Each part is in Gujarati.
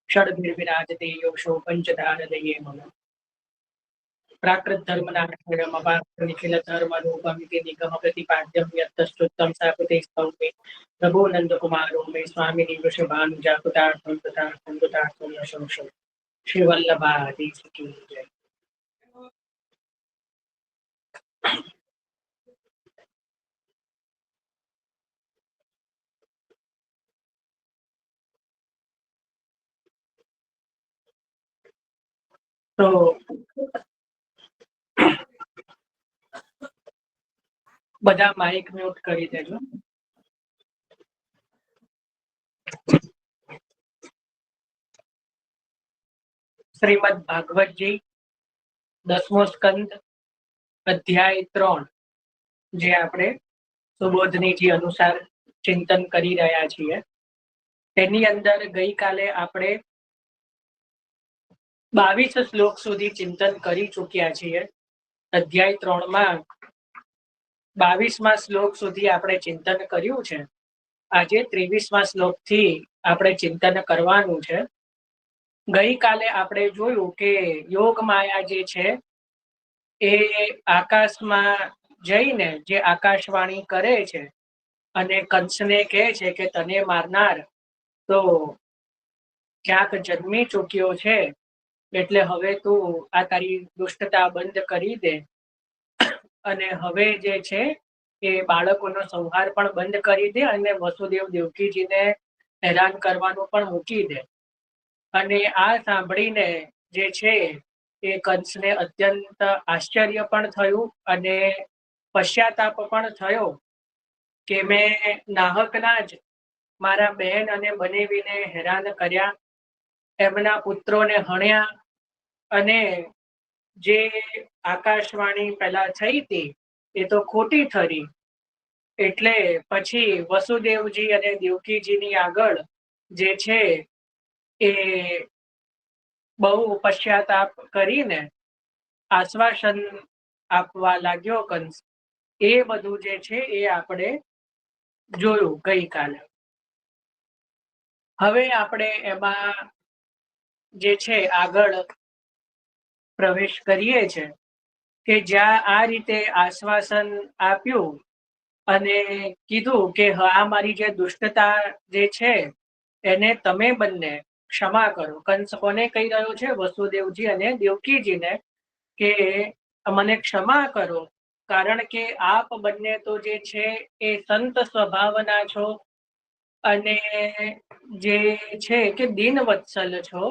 षड्भिर्विराजते योषो पञ्चदानदये मम प्राकृत धर्मनाथनिखिल धर्म रूपमिति निगम प्रतिपाद्यं यत्तस्तुतं साकुते स्तौते प्रभो नंद कुमारो मे स्वामिनी वृषभानुजाकुतार्थं तथार्थं तथार्थं यशोषो श्री वल्लभादि की जय। तो બધા માઇક મ્યુટ કરી દેજો. શ્રીમદ ભાગવતજી 10મો સ્કંદ અધ્યાય 3 જે આપણે સુબોધનીજી અનુસાર ચિંતન કરી રહ્યા છીએ તેની અંદર ગઈકાલે આપણે 22 શ્લોક સુધી ચિંતન કરી ચૂક્યા છીએ. અધ્યાય 3 માં 22મા શ્લોક સુધી આપણે ચિંતન કર્યું છે. આજે 23મા શ્લોક થી આપણે ચિંતન કરવાનું છે. ગઈકાલે આપણે જોયું કે યોગ માયા જે છે એ આકાશમાં જઈને જે આકાશવાણી કરે છે અને કંસને કહે છે કે તને મારનાર તો ક્યાંક જન્મી ચૂક્યો છે, એટલે હવે તું આ તારી દુષ્ટતા બંધ કરી દે અને હવે જે છે એ બાળકોનો સંહાર પણ બંધ કરી દે અને વસુદેવ દેવકીજીને હેરાન કરવાનું પણ મૂકી દે. અને આ સાંભળીને જે છે એ કંસને અત્યંત આશ્ચર્ય પણ થયું અને પશ્ચાતાપ પણ થયો કે મેં નાહકના જ મારા બહેન અને બનેવીને હેરાન કર્યા, એમના પુત્રોને હણ્યા અને જે આકાશવાણી પહેલા થઈ હતી એ તો ખોટી થરી. એટલે પછી વસુદેવજી અને દેવકીજીની આગળ જે છે એ બહુ પશ્ચાતાપ કરીને આશ્વાસન આપવા લાગ્યો કંસ. એ બધું જે છે એ આપણે જોયું ગઈકાલે. હવે આપણે એમાં જે છે આગળ પ્રવેશ કરીએ છે કે જ્યાં આ રીતે આશ્વાસન આપ્યું અને કીધું કે આ મારી જે દુષ્ટતા જે છે એને તમે બંને ક્ષમા કરો. કંસ કોને કહી રહ્યો છે? વસુદેવજી અને દેવકીજીને કે મને ક્ષમા કરો, કારણ કે આપ બંને તો જે છે એ સંત સ્વભાવના છો અને જે છે કે દીન વત્સલ છો,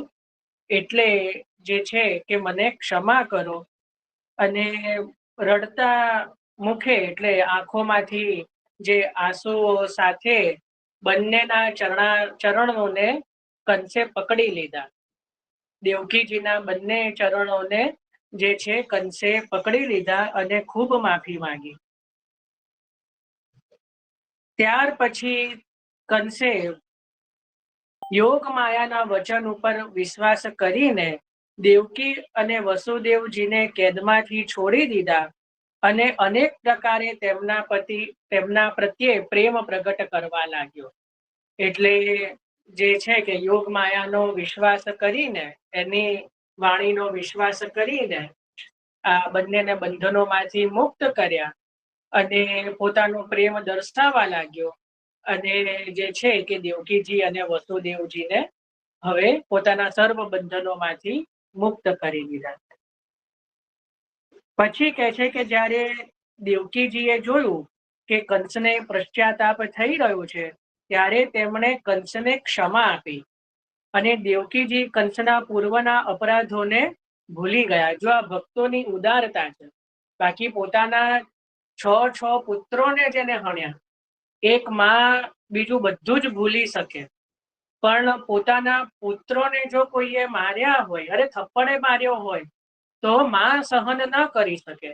એટલે જે છે કે મને ક્ષમા કરો. અને રડતા મુખે એટલે આંખોમાંથી જે આંસુઓ સાથે બંનેના ચરણોને કંસે પકડી લીધા. દેવકીજીના બંને ચરણોને જે છે કંસે પકડી લીધા અને ખૂબ માફી માંગી. ત્યાર પછી કંસે યોગ માયાના વચન ઉપર વિશ્વાસ કરીને દેવકી અને વસુદેવજીને કેદમાંથી છોડી દીધા અને અનેક પ્રકારે તેમના પ્રત્યે પ્રેમ પ્રગટ કરવા લાગ્યો. એટલે જે છે કે યોગ માયાનો વિશ્વાસ કરીને, એની વાણીનો વિશ્વાસ કરીને આ બંનેને બંધનોમાંથી મુક્ત કર્યા અને પોતાનો પ્રેમ દર્શાવવા લાગ્યો. અને જે છે કે દેવકીજી અને વસુદેવજીને હવે પોતાના સર્વ બંધનોમાંથી મુક્ત કરી દીધા. પછી કહે છે કે જ્યારે દેવકીજીએ જોયું કે કંસને પશ્ચાતાપ થઈ રહ્યો છે, ત્યારે તેમણે કંસને ક્ષમા આપી અને દેવકીજી કંસના પૂર્વના અપરાધોને ભૂલી ગયા. જો આ ભક્તોની ઉદારતા છે. બાકી પોતાના છ પુત્રોને જેને હણ્યા, એક માં બીજું બધું જ ભૂલી શકે, પણ પોતાના પુત્રોને જો કોઈએ માર્યા હોય, અરે થપ્પડે માર્યો હોય તો માં સહન ન કરી શકે.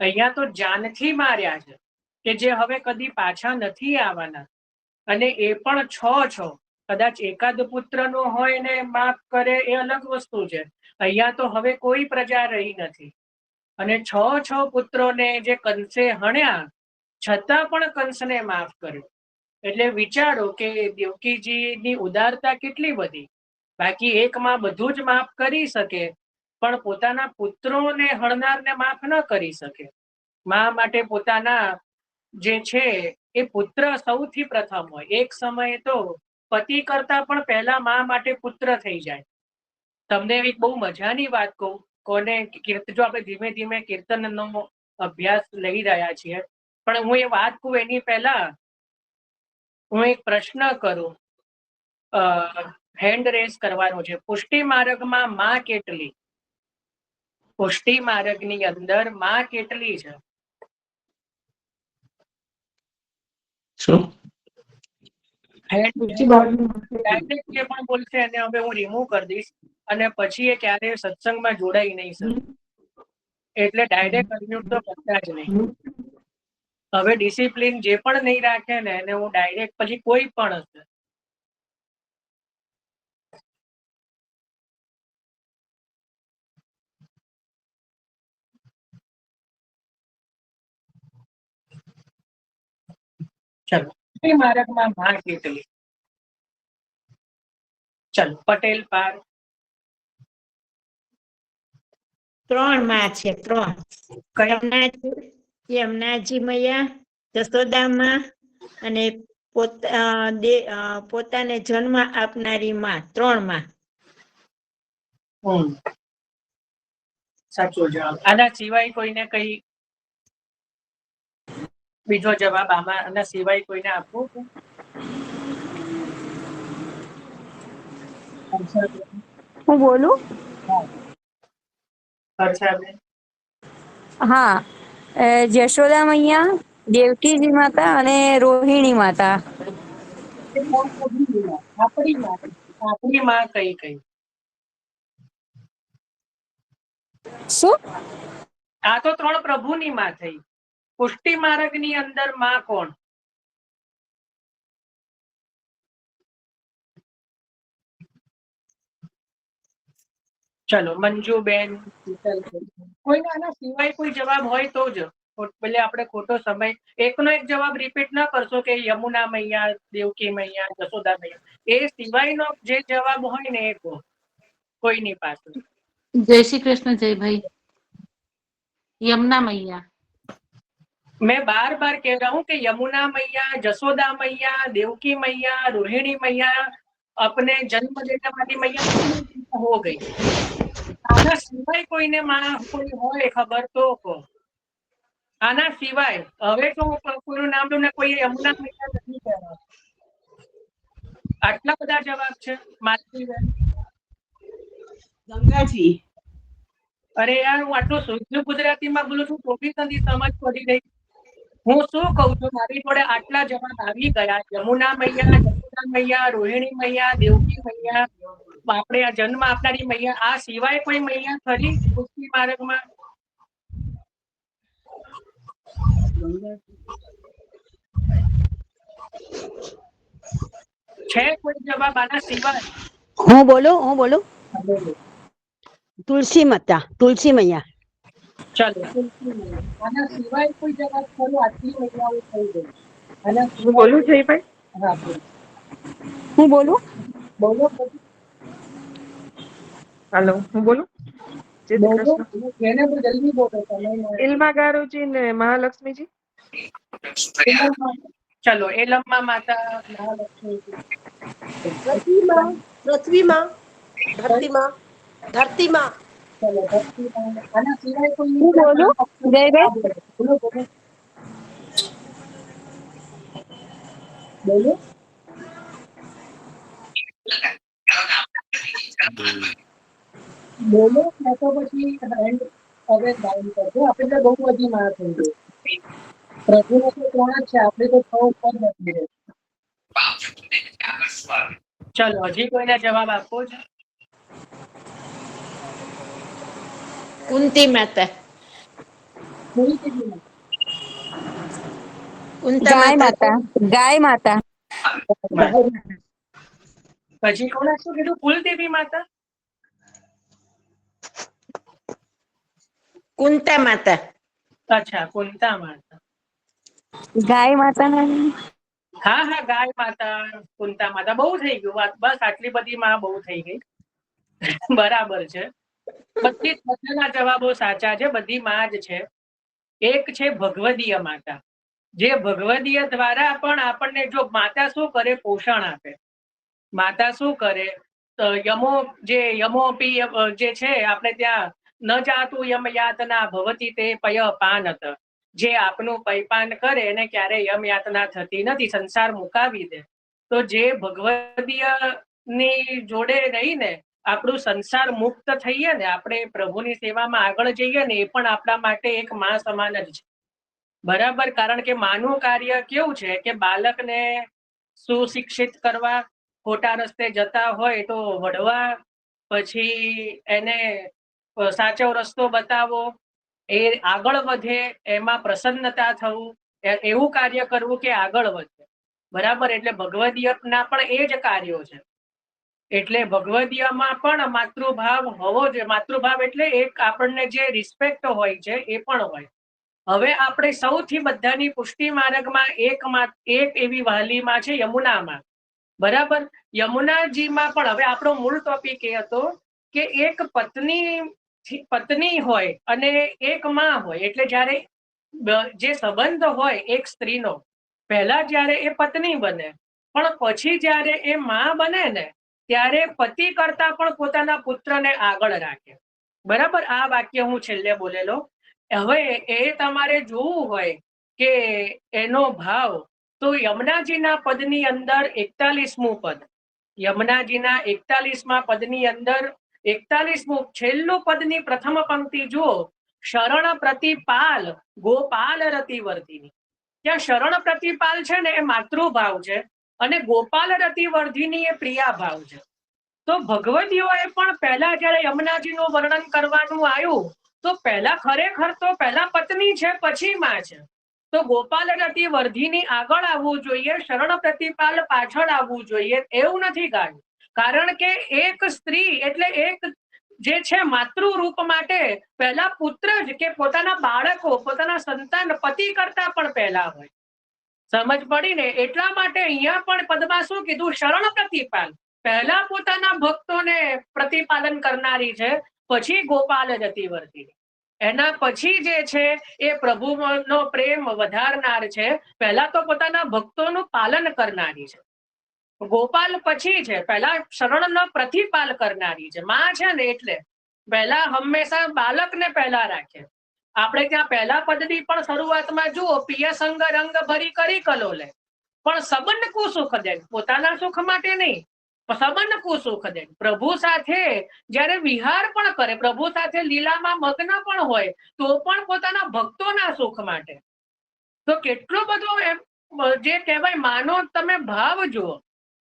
અહીંયા તો જાનથી માર્યા છે કે જે હવે કદી પાછા નથી આવવાના. અને એ પણ છ. કદાચ એકાદ પુત્રનો હોય ને માફ કરે એ અલગ વસ્તુ છે. અહીંયા તો હવે કોઈ પ્રજા રહી નથી અને છ પુત્રોને જે કંસે હણ્યા છતાં પણ કંસને માફ કર્યો. એટલે વિચારો કે દેવકીજીની ઉદારતા કેટલી બધી. બાકી એક માં બધું જ માફ કરી શકે, પણ પોતાના પુત્રોને હણનારને માફ ન કરી શકે. માં માટે પોતાના જે છે એ પુત્ર સૌથી પ્રથમ હોય. એક સમયે તો પતિ કરતા પણ પહેલા માં માટે પુત્ર થઈ જાય. તમને એક બહુ મજાની વાત કહું. કોને જો આપણે ધીમે ધીમે કીર્તનનો અભ્યાસ લઈ રહ્યા છીએ, પણ હું એ વાત કહું એની પહેલા હું એક પ્રશ્ન કરું. હેન્ડ રેસ કરવાનો છે. પુષ્ટિ માર્ગમાં માં કેટલી? પુષ્ટિ માર્ગની અંદર માં કેટલી છે? ડાયરેક્ટ જે પણ બોલશે એને હવે હું રિમૂવ કરી દઈશ, અને પછી એ ક્યારે સત્સંગમાં જોડાઈ નહીં સર. એટલે ડાયરેક્ટ અનમ્યુટ તો કરતા જ નહીં. હવે ડિસિપ્લિન જે પણ નહીં રાખે ને એને હું ડાયરેક્ટ પછી કોઈ પણ હશે. ચલો માર્ગમાં માં કેટલી? ચલો પટેલ પાર. 3 માં છે. 3 યમુનાજી મૈયા, જશોદામાં અને પોતાને જન્મ આપનારી માં. 3 માં. સાચો જવાબ. આના સિવાય કોઈને કઈ બીજો જવાબ આના સિવાય કોઈને આપવું? હું બોલું? હા, જશોદા મૈયા, દેવકીજી માતા અને રોહિણી માતા. આપણી માં કઈ કઈ? શું? આ તો 3 પ્રભુની માં થઈ. પુષ્ટિ માર્ગની અંદર માં કોણ? ચલો મંજુબેન, કોઈને આના સિવાય કોઈ જવાબ હોય તો જ. એટલે આપણે ખોટો સમય, એકનો એક જવાબ રિપીટ ન કરશો કે યમુના મૈયા, દેવકી મૈયા, જશોદા મૈયા. એ સિવાયનો જે જવાબ હોય ને એ કહો કોઈની પાસે. જય શ્રી કૃષ્ણ. જય ભાઈ. यमुना मैया. मैं बार बार कह रहा हूँ कि यमुना मैया, जसोदा मैया, देवकी मैया, रोहिणी मैया अपने जन्म लेने वाली मैया हो गई. आना सिवाय कोઈને માં કોઈ હોય ખબર તો કહો. આના સિવાય હવે તો કોઈનું નામ લો ને કોઈ યમુના મૈયા નથી કહેવા. આટલા બધા જવાબ છે. ગંગાજી. અરે યાર, હું આટલું શુદ્ધ ગુજરાતીમાં બોલું છું તો બી નથી સમજ પડી રહી. હું શું કઉ છું, મારી જોડે આટલા જવાબ આવી ગયા. યમુના મૈયા, જસોદા મૈયા, રોહિણી મૈયા, દેવકી મૈયા, આપણે આ જન્મ આપનારી મૈયા. આ સિવાય કોઈ મૈયા ખરી પુષ્ટિ માર્ગમાં? છે કોઈ જવાબ આના સિવાય? હું બોલું? તુલસી માતા, તુલસી મૈયા. ચલો તુલસી મૈયા. આના સિવાય કોઈ જવાબ ખરો? આટલી મૈયાઓ થઈ ગઈ. આના હું બોલું જયભાઈ? હા, હું બોલું? બોલો. હાલો, હું બોલું? જય શ્રી કૃષ્ણ. એને તો જલ્દી બોલો. ઇલ્મા ગારુજી ને મહાલક્ષ્મીજી. ચલો એલમ્મા માતા, મહાલક્ષ્મીજી, પૃથ્વીમાં, ધરતીમાં. ચલો ધરતીમાં. આના સિવાય કોઈ હું બોલું? જયભાઈ, બોલો. બોલો. બોલો ને તો પછી હેન્ડ હવે ડાઉન કરજો. આપણે બહુ બધી માં થઈ ગઈ. પ્રભુને તો 3 જ છે, આપણે તો 6 ઉપર નથી રહે. ચલો હજી કોઈને જવાબ આપવો છે? કુંતી માતા. ગાય માતા, ગાય માતા. પછી કોને શું કીધું? કુલદેવી માતા. કુંતા માતા. અચ્છા, કુંતા માતા. ગાય માતા. હા હા, ગાય માતા, કુંતા માતા, બહુ થઈ ગયું વાત. બસ આટલી બધી માં બહુ થઈ ગઈ. બરાબર છે. બધી બધાના જવાબો સાચા છે. બધી માં જ છે. એક છે ભગવદીય માતા, જે ભગવદીય દ્વારા પણ આપણને, જો માતા શું કરે, પોષણ આપે. માતા શું કરે, યમોપી જે છે આપણે ત્યાં, ન જાતું યમ યાતના ભવતી તે પય પાનત, જે આપનું પૈપાન કરે એને ક્યારે યમ યાતના થતી નથી, સંસાર મુકાવી દે. તો જે ભગવદીય ની જોડે રહીને આપણું સંસાર મુક્ત થઈએ ને, આપણે પ્રભુની સેવામાં આગળ જઈએ ને, એ પણ આપણા માટે એક માં સમાન જ છે. બરાબર. કારણ કે માનું કાર્ય કેવું છે કે બાળકને સુશિક્ષિત કરવા, ખોટા રસ્તે જતા હોય તો વળવા, પછી એને સાચો રસ્તો બતાવો, એ આગળ વધે એમાં પ્રસન્નતા થવું, એવું કાર્ય કરવું કે આગળ વધે. બરાબર. એટલે ભગવદીય ના પણ એ જ કાર્યો છે. એટલે ભગવદીયમાં પણ માતૃભાવ હોવો જોઈએ. માતૃભાવ એટલે એક આપણને જે રિસ્પેક્ટ હોય છે એ પણ હોય. હવે આપણે સૌથી બધાની પુષ્ટિ માર્ગમાં એક એવી વાલીમાં છે યમુનામાં. બરાબર. યમુનાજીમાં પણ, હવે આપણો મૂળ ટોપિક એ હતો કે એક પત્ની હોય અને એક માં હોય. એટલે જ્યારે જે સંબંધ હોય એક સ્ત્રીનો, પહેલા જ્યારે એ પત્ની બને, પણ પછી જ્યારે એ માં બને ને, ત્યારે પતિ કરતા પણ પોતાના પુત્રને આગળ રાખે. બરાબર. આ વાક્ય હું છેલ્લે બોલેલો. હવે એ તમારે જોવું હોય કે એનો ભાવ, તો યમુનાજીના પદની અંદર 41મું પદ, યમુનાજીના 41મા પદની અંદર 41મું છેલ્લું પદની પ્રથમ પંક્તિ જુઓ. શરણ પ્રતિપાલ ગોપાલ રતિવર્ધિની. ત્યાં શરણ પ્રતિપાલ છે ને એ માતૃભાવ છે, અને ગોપાલ રતિવર્ધિની એ પ્રિયા ભાવ છે. તો ભગવદીઓએ પણ પહેલા જયારે યમુનાજીનું વર્ણન કરવાનું આવ્યું, તો પહેલા ખરેખર તો પહેલા પત્ની છે, પછી માં છે. તો ગોપાલ રતિવર્ધિની આગળ આવવું જોઈએ, શરણ પ્રતિપાલ પાછળ આવવું જોઈએ, એવું નથી ગાયું. કારણ કે એક સ્ત્રી એટલે એક જે છે માતૃ રૂપ માટે પહેલા પુત્ર જ, કે પોતાના બાળકો, પોતાના સંતાન પતિ કરતા પણ પહેલા હોય. સમજ પડી ને? એટલા માટે અહીંયા પણ પદમાં શું કીધું? શરણ પ્રતિપાલ. પહેલા પોતાના ભક્તોને પ્રતિપાલન કરનારી છે, પછી ગોપાલ રતિવર્ધિની. એના પછી જે છે એ પ્રભુનો પ્રેમ વધારનાર છે. પહેલા તો પોતાના ભક્તોનું પાલન કરનારી છે. ગોપાલ પછી છે. પહેલા શરણનો પ્રતિપાલ કરનારી છે. માં છે ને, એટલે પહેલા હંમેશા બાળકને પહેલા રાખે. આપણે ત્યાં પહેલા પદની પણ શરૂઆતમાં જુઓ, પિય સંગ રંગ ભરી કરી કલોલે, પણ સંબંધ કુ સુખ દે, પોતાના સુખ માટે નહીં, સંબંધ કુ સુખ દે. પ્રભુ સાથે જયારે વિહાર પણ કરે, પ્રભુ સાથે લીલામાં મગ્ન પણ હોય, તો પણ પોતાના ભક્તોના સુખ માટે. તો કેટલો બધો જે કહેવાય માનો તમે ભાવ જુઓ.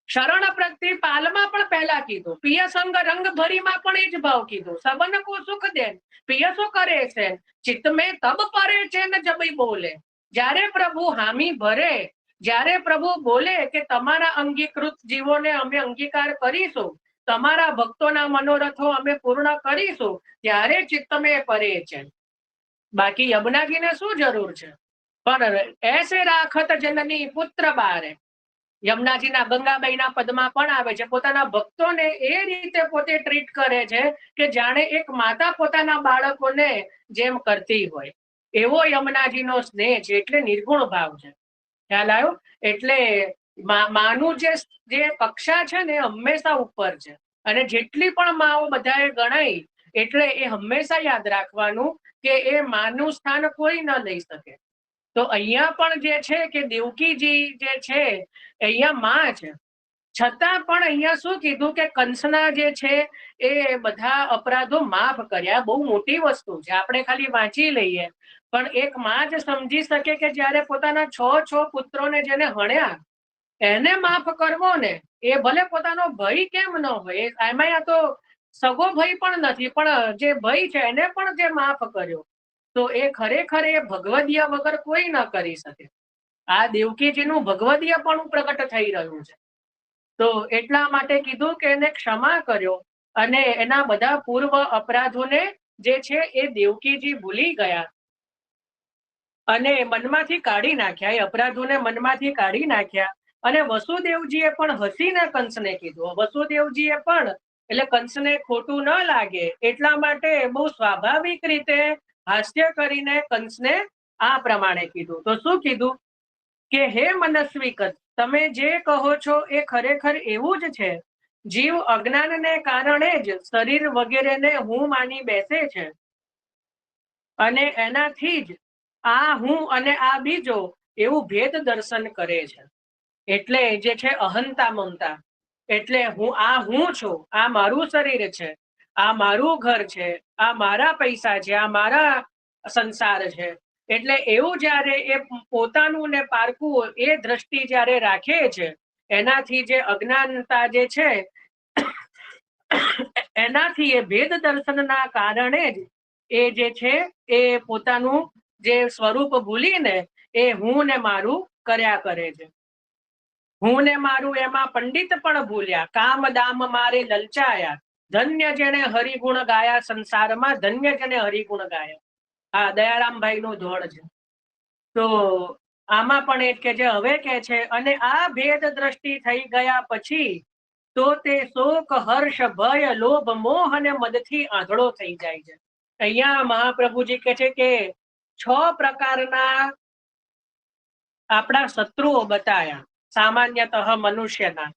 શરણ પ્રતિપાલમાં પણ પહેલા કીધું, પિય સંગ રંગ ભરીમાં પણ એ જ ભાવ કીધું, સંબંધ કો સુખ દે. પિય શું કરે છે? ચિત્ત મેં તબ પરે છે ને જબી બોલે. જ્યારે પ્રભુ હામી ભરે, જ્યારે પ્રભુ બોલે કે તમારા અંગીકૃત જીવોને અમે અંગીકાર કરીશું, તમારા ભક્તોના મનોરથો અમે પૂર્ણ કરીશું, ત્યારે ચિત્ત મેં પરે છે. બાકી યમુનાજીને શું જરૂર છે? પણ એસે રાખત જનની પુત્ર બારે. યમુનાજીના ગંગાબાઈના પદમાં પણ આવે છે, પોતાના ભક્તોને એ રીતે પોતે ટ્રીટ કરે છે કે જાણે એક માતા પોતાના બાળકોને જેમ કરતી હોય. એવો યમુનાજીનો સ્નેહ છે. એટલે નિર્ગુણ ભાવ છે. ખ્યાલ આવ્યો? એટલે માનું જે કક્ષા છે ને, હંમેશા ઉપર છે. અને જેટલી પણ માઓ બધાએ ગણાય, એટલે એ હંમેશા યાદ રાખવાનું કે એ માનું સ્થાન કોઈ ન લઈ શકે. તો અહીંયા પણ જે છે કે દેવકીજી જે છે અહીંયા માં છે, છતાં પણ અહીંયા શું કીધું કે કંસના જે છે એ બધા અપરાધો માફ કર્યા. બહુ મોટી વસ્તુ છે. આપણે ખાલી વાંચી લઈએ, પણ એક માં જ સમજી શકે કે જ્યારે પોતાના 6 પુત્રોને જેને હણ્યા એને માફ કરવો ને, એ ભલે પોતાનો ભય કેમ ન હોય, એમાં આ તો સગો ભય પણ નથી, પણ જે ભય છે એને પણ જે માફ કર્યો, તો એ ખરેખર એ ભગવદીય વગર કોઈ ન કરી શકે. આ દેવકીજીનું ભગવદીય પણ પ્રગટ થઈ રહ્યું છે. તો એટલા માટે કીધું કે એને ક્ષમા કર્યો, અને એના બધા પૂર્વ અપરાધોને જે છે એ દેવકીજી ભૂલી ગયા અને મનમાંથી કાઢી નાખ્યા. એ અપરાધોને મનમાંથી કાઢી નાખ્યા. અને વસુદેવજીએ પણ હસીને કંસને કીધું. વસુદેવજીએ પણ એટલે કંસને ખોટું ન લાગે એટલા માટે બહુ સ્વાભાવિક રીતે હાસ્ય કરીને કંસને આ પ્રમાણે કીધું. તો શું કીધું કે હે મનસ્વી કંસ, તમે જે કહો છો એ ખરેખર એવું જ છે. જીવ અજ્ઞાનને કારણે જ શરીર વગેરેને હું માની બેસે છે અને એનાથી જ આ હું અને આ બીજો એવું ભેદ દર્શન કરે છે. એટલે જે છે અહંતા મમતા, એટલે હું છું, આ મારું શરીર છે, આ મારું ઘર છે, આ મારા પૈસા છે, આ મારા સંસાર છે. એટલે એવું જ્યારે એ પોતાનું ને પારકું એ દ્રષ્ટિ જ્યારે રાખે છે, એનાથી જે અજ્ઞાનતા જે છે એનાથી એ ભેદ દર્શનના કારણે જ એ જે છે એ પોતાનું જે સ્વરૂપ ભૂલીને એ હું ને મારું કર્યા કરે છે. હું ને મારું એમાં પંડિત પણ ભૂલ્યા, કામ દામ મારે લલચાયા, ધન્ય જેને હરિગુણ ગાયા સંસારમાં, ધન્ય જેને હરિગુણ ગાયા. આ દયારામભાઈ નું ધોળ છે. તો આમાં પણ એક કે જે હવે કે છે અને આ ભેદ દ્રષ્ટિ થઈ ગયા પછી તો તે શોક હર્ષ ભય લોભ મોહ અને મદથી આંધળો થઈ જાય છે. અહીંયા મહાપ્રભુજી કે છે કે 6 પ્રકારના આપણા શત્રુઓ બતાયા સામાન્યતઃ મનુષ્યના,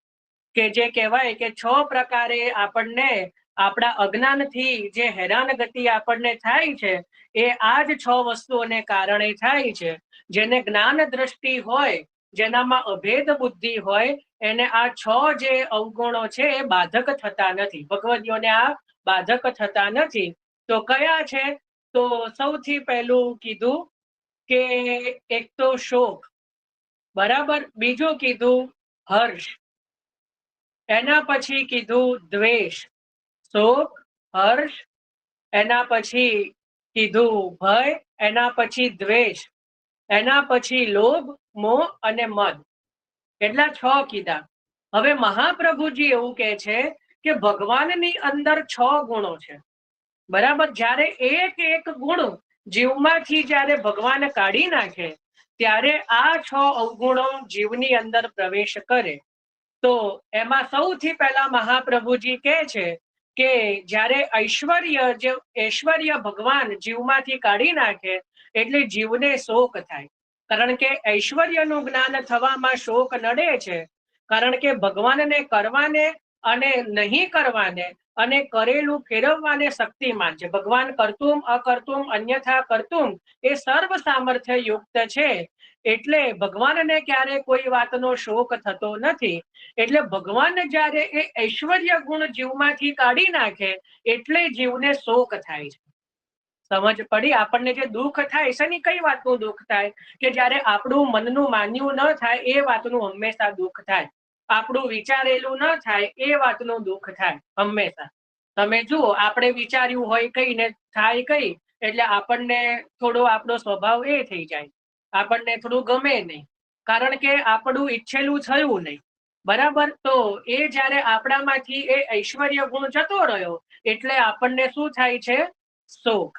કે જે કહેવાય કે 6 પ્રકારે આપણને આપણા અજ્ઞાનથી જે હેરાનગતિ આપણને થાય છે એ આ જ 6 વસ્તુઓને કારણે થાય છે. જેને જ્ઞાન દ્રષ્ટિ હોય, જેનામાં અભેદ બુદ્ધિ હોય, એને આ 6 જે અવગુણો છે એ બાધક થતા નથી. ભગવદીઓને આ બાધક થતા નથી. તો કયા છે? તો સૌથી પહેલું કીધું કે એક તો શોક, બરાબર, બીજું કીધું હર્ષ, એના પછી કીધું દ્વેષ, શોક, હર્ષ, એના પછી કીધું ભય, એના પછી દ્વેષ, એના પછી લોભ, મોહ અને મદ. એટલા 6 કીધા. હવે મહાપ્રભુજી એવું કહે છે કે ભગવાનની અંદર 6 ગુણો છે, બરાબર. જ્યારે એક એક ગુણ જીવમાંથી જ્યારે ભગવાન કાઢી નાખે ત્યારે આ 6 અવગુણો જીવની અંદર પ્રવેશ કરે. તો એમાં સૌથી પહેલા મહાપ્રભુજી કહે છે કે જ્યારે ઐશ્વર્ય ભગવાન જીવમાંથી કાઢી નાખે એટલે જીવને શોક થાય. કારણ કે ઐશ્વર્યનું જ્ઞાન થવામાં શોક નડે છે. કારણ કે ભગવાનને કરવાને અને નહીં કરવાને અને કરેલું ફેરવવાને શક્તિમાન છે. ભગવાન કરતુમ અકર્તુમ અન્યથા કરતુમ એ સર્વ સામર્થ્ય યુક્ત છે. એટલે ભગવાનને ક્યારે કોઈ વાતનો શોક થતો નથી. એટલે ભગવાન જ્યારે એ ઐશ્વર્ય ગુણ જીવમાંથી કાઢી નાખે એટલે જીવને શોક થાય છે. સમજ પડી? આપણને જે દુઃખ થાય શેની કઈ વાતનું દુઃખ થાય? કે જ્યારે આપણું મનનું માન્યું ન થાય એ વાતનું હંમેશા દુઃખ થાય. આપણું વિચારેલું ન થાય એ વાતનું દુઃખ થાય હંમેશા. તમે જુઓ, આપણે વિચાર્યું હોય કઈ ને થાય કઈ એટલે આપણને થોડો આપણો સ્વભાવ એ થઈ જાય, આપણને થોડું ગમે નહીં, કારણ કે આપણું ઈચ્છેલું થયું નહીં, બરાબર. તો એ જ્યારે આપણામાંથી એ ઐશ્વર્ય ગુણ જતો રહ્યો એટલે આપણને શું થાય છે? શોક.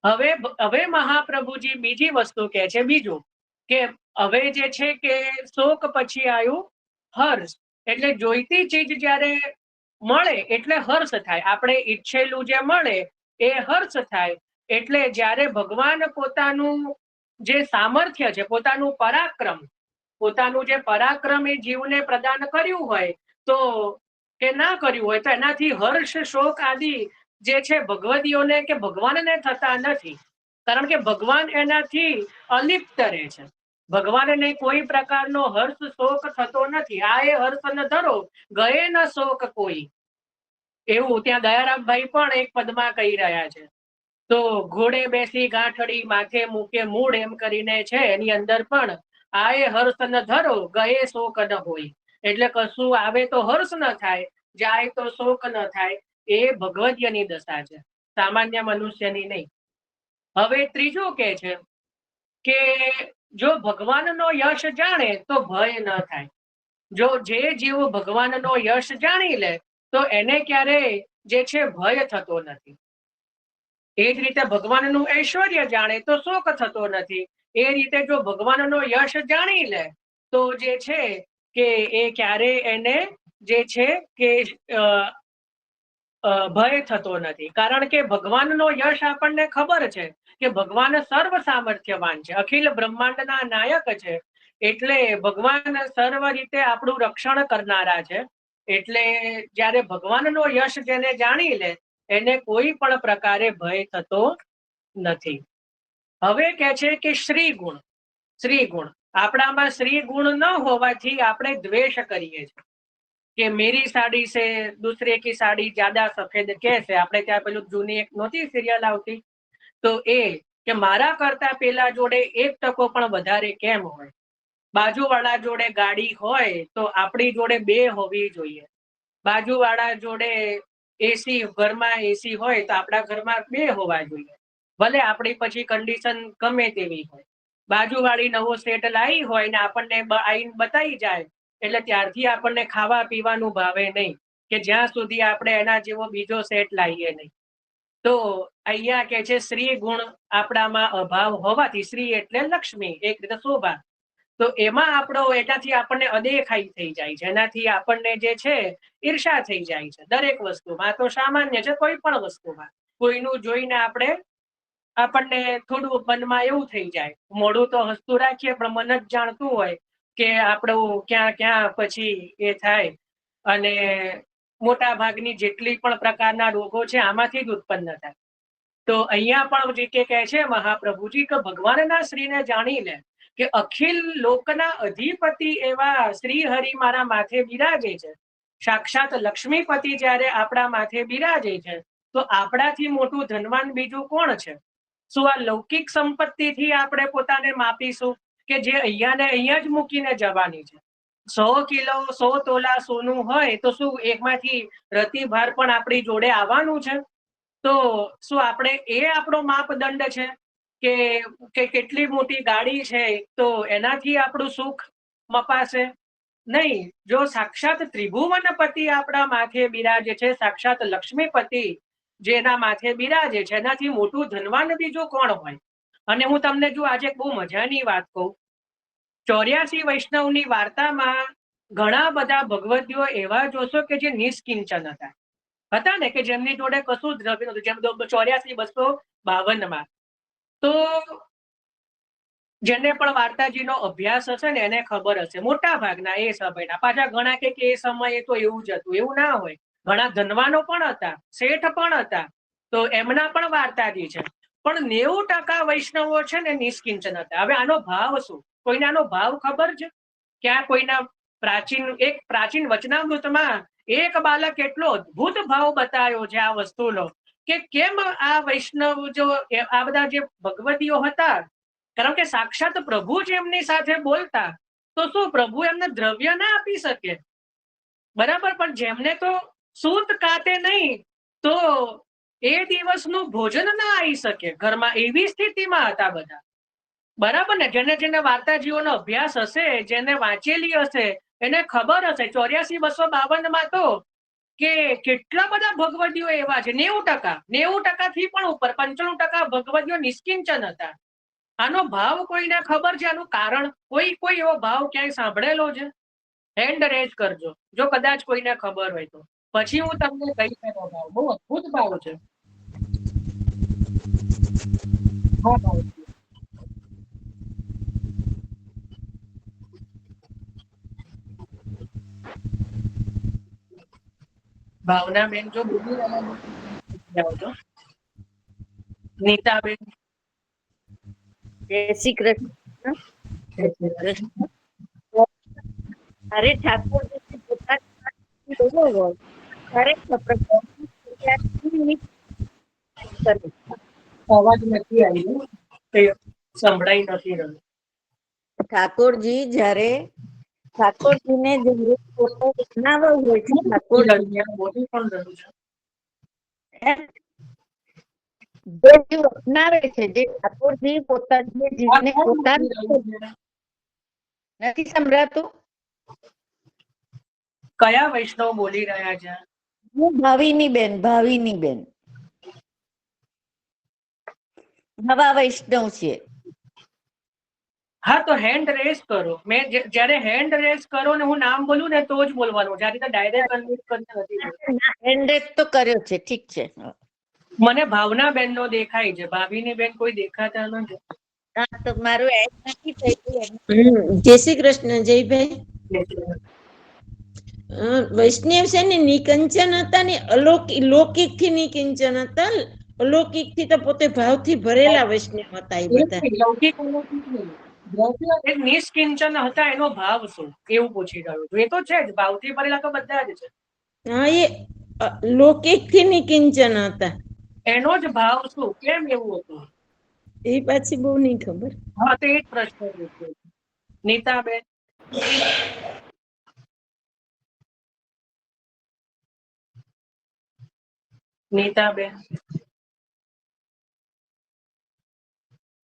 હવે મહાપ્રભુજી બીજી વસ્તુ કહે છે, બીજું કે હવે જે છે કે શોક પછી આવ્યું હર્ષ. એટલે જોઈતી ચીજ જ્યારે મળે એટલે હર્ષ થાય. આપણે ઈચ્છેલું જે મળે એ હર્ષ થાય. એટલે જ્યારે ભગવાન પોતાનું જે સામર્થ્ય છે, પોતાનું પરાક્રમ એ જીવને પ્રદાન કર્યું હોય તો કે ના કર્યું હોય તો એનાથી હર્ષ શોક આદિ જે છે ભગવદીઓને કે ભગવાનને થતા નથી. કારણ કે ભગવાન એનાથી અલિપ્ત રહે છે. ભગવાનને કોઈ પ્રકારનો હર્ષ શોક થતો નથી. આ એ હર્ષ ન ધરો ગયે ન શોક કોઈ, એવું ત્યાં દયારામભાઈ પણ એક પદમાં કહી રહ્યા છે. તો ઘોડે બેસી ગાંઠડી માથે મૂકે મૂળ એમ કરીને છે, એની અંદર પણ આ એ હર્ષ ન ધરો ગયે શોક ન હોય. એટલે કશું આવે તો હર્ષ ન થાય, જાય તો શોક ન થાય. એ ભગવદીયની દશા છે, સામાન્ય મનુષ્યની નહીં. હવે ત્રીજું કે છે કે જો ભગવાનનો યશ જાણે તો ભય ન થાય. જો જે જીવ ભગવાનનો યશ જાણી લે તો એને ક્યારેય જે છે ભય થતો નથી. એ જ રીતે ભગવાનનું ઐશ્વર્ય જાણે તો શોક થતો નથી. એ રીતે જો ભગવાનનો યશ જાણી લે તો જે છે કે એ ક્યારે એને જે છે કે ભય થતો નથી, કારણ કે ભગવાનનો યશ આપણને ખબર છે કે ભગવાન સર્વ સામર્થ્યવાન છે, અખિલ બ્રહ્માંડના નાયક છે, એટલે ભગવાન સર્વ રીતે આપણું રક્ષણ કરનારા છે. એટલે જ્યારે ભગવાનનો યશ જેને જાણી લે એને કોઈ પણ પ્રકારે ભય થતો નથી. હવે કે છે કે શ્રી ગુણ, શ્રી ગુણ આપણામાં શ્રી ગુણ ન હોવાથી આપણે દ્વેષ કરીએ છીએ કે મેરી સાડી સે દૂસરે કી સાડી જ્યાદા સફેદ કેસે. આપણે ત્યાં પેલું જૂની એક નહોતી સિરિયલ આવતી, તો એ કે મારા કરતા પેલા જોડે 1% પણ વધારે કેમ હોય, બાજુવાળા જોડે ગાડી હોય તો આપણી જોડે 2 હોવી જોઈએ, બાજુવાળા જોડે એસી ઘરમાં એસી હોય તો આપણા ઘરમાં 2 હોવા જોઈએ, ભલે આપણી પછી કન્ડિશન ગમે તેવી હોય. બાજુવાળી નવો સેટ લાવી હોય ને આપણને આઈને બતાવી જાય એટલે ત્યારથી આપણને ખાવા પીવાનું ભાવે નહીં કે જ્યાં સુધી આપણે એના જેવો બીજો સેટ લાવીએ નહીં. તો અહીંયા કે છે શ્રી ગુણ આપણામાં અભાવ હોવાથી, શ્રી એટલે લક્ષ્મી, એક રીતે શોભા, તો એમાં આપણો એનાથી આપણને અદેખાઈ થઈ જાય છે, એનાથી આપણને જે છે ઈર્ષા થઈ જાય છે. દરેક વસ્તુમાં તો સામાન્ય છે, કોઈ પણ વસ્તુમાં કોઈનું જોઈને આપણને થોડું મનમાં એવું થઈ જાય, મોઢું તો હસતું રાખીએ પણ મન જ જાણતું હોય કે આપણું ક્યાં ક્યાં પછી એ થાય. અને મોટા ભાગની જેટલી પણ પ્રકારના રોગો છે આમાંથી જ ઉત્પન્ન થાય. તો અહીંયા પણ જે કહે છે મહાપ્રભુજી કે ભગવાનના શ્રીને જાણી લે કે અખિલ લોકના અધિપતિ એવા શ્રી હરિ મારા માથે બિરાજે છે, સાક્ષાત લક્ષ્મીપતિ જ્યારે આપણા માથે બિરાજે છે તો આપણાથી મોટું ધનવાન બીજું કોણ છે? શું આ લૌકિક સંપત્તિથી આપણે પોતાને માપીશું કે જે અહીંયા ને અહીંયા જ મૂકીને જવાની છે? 100 કિલો 100 તોલા સોનું હોય તો શું એકમાંથી રતિભાર પણ આપણી જોડે આવવાનું છે? તો શું આપણે એ આપણો માપદંડ છે કે કેટલી મોટી ગાડી છે તો એનાથી આપણું સુખ મપાશે? નહીં. જો સાક્ષાત ત્રિભુવનપતિ આપણા માથે બિરાજે છે, સાક્ષાત લક્ષ્મીપતિ જેના માથે બિરાજે છે, એનાથી મોટું ધનવાન બીજું કોણ હોય? અને હું તમને જો આજે બહુ મજાની વાત કહું, 84 વૈષ્ણવની વાર્તામાં ઘણા બધા ભગવદીઓ એવા જોશો કે જે નિષ્કિંચન હતા ને, કે જેમની જોડે કશું દ્રવ્ય નહોતું, જેમ 84-252 તો જેને પણ વાર્તાજીનો અભ્યાસ હશે ને એને ખબર હશે, મોટા ભાગના એ સમયના. પાછા ઘણા કે એ સમયે તો એવું જ હતું, એવું ના હોય, ઘણા ધનવાનો પણ હતા, શેઠ પણ હતા, તો એમના પણ વાર્તાજી છે. પણ 90% વૈષ્ણવો છે ને નિષ્કિંચન હતા. હવે આનો ભાવ શું? કોઈને આનો ભાવ ખબર છે? ક્યાં કોઈના પ્રાચીન વચનામૃતમાં એક બાલક એટલો અદ્ભુત ભાવ બતાવ્યો છે આ વસ્તુનો કે કેમ આ વૈષ્ણવ જો આ બધા જે ભગવદીઓ હતા, કારણ કે સાક્ષાત પ્રભુ જ એમની સાથે બોલતા, તો શું પ્રભુ એમને દ્રવ્ય ના આપી શકે? બરાબર, પણ જેમને તો સૂત કાતે નહીં તો એ દિવસનું ભોજન ના આવી શકે ઘરમાં, એવી સ્થિતિમાં હતા બધા. બરાબર ને? જેને વાર્તાજીઓનો અભ્યાસ હશે, જેને વાંચેલી હશે એને ખબર હશે. 84-252 તો કે કેટલા બધા ભગવદીઓ એવા છે, 90% થી પણ ઉપર, 95% ભગવદીઓ નિષ્કિંચન હતા. આનો ભાવ કોઈને ખબર છે? આનું કારણ કોઈ એવો ભાવ ક્યાંય સાંભળેલો છે? હેન્ડ રેઝ કરજો જો કદાચ કોઈને ખબર હોય તો, પછી હું તમને કહીશ એનો ભાવ. બહુ અદ્ભુત ભાવ છે. ભાવનાબેન જો બોલી રહ્યા છો. નીતાબેન, જય શ્રી કૃષ્ણ. અરે ઠાકોરજી અવાજ નથી આવી, સંભળાઈ નથી રહ્યું. ઠાકોરજી જયારે ઠાકોરજીને બનાવવા હોય છે, ઠાકોરજી બોલી પણ રહ્યું છે. જે જીવ અપનાવે છે, જે ઠાકોરજી પોતાની જીવને નથી સંભળાતું. કયા વૈષ્ણવ બોલી રહ્યા છે? હું ભાવિની બેન નવા વૈષ્ણવ છે. હા, તો હેન્ડ રેસ કરો. મેં જ્યારે હેન્ડ રેસ કરો ને હું નામ બોલું ને તો જ બોલવાનું. જ્યારે તો ડાયરેક્ટ અનમ્યુટ કરીને નથી બોલવાનું. હેન્ડ તો કર્યો છે, ઠીક છે. મને ભાવના બેન નો દેખાય છે, ભાભીની બેન કોઈ દેખાતા નથી. હા, તો મારું એડ નથી થયું. જય શ્રી કૃષ્ણ જયભાઈ. વૈષ્ણવ છે ને નિકંચન હતા ને લૌકિક થી નિકંચન હતા. અલૌકિક થી તો પોતે ભાવથી ભરેલા વૈષ્ણવ હતા એ બધા. લૌકિક એક નિષ્કિંચન હતા, એનો ભાવ શું એવું પૂછી રહ્યું છું. એ તો છે જ, ભાવથી ભરેલા તો બધા જ છે. હા, એ લૌકિક થી નિકંચન હતા. એનો જ ભાવ શું, કેમ એવું હતું એ પાછી બહુ નહીં ખબર. હા, તો એ જ પ્રશ્ન પૂછ્યો. નીતાબેન. નીતાબેન.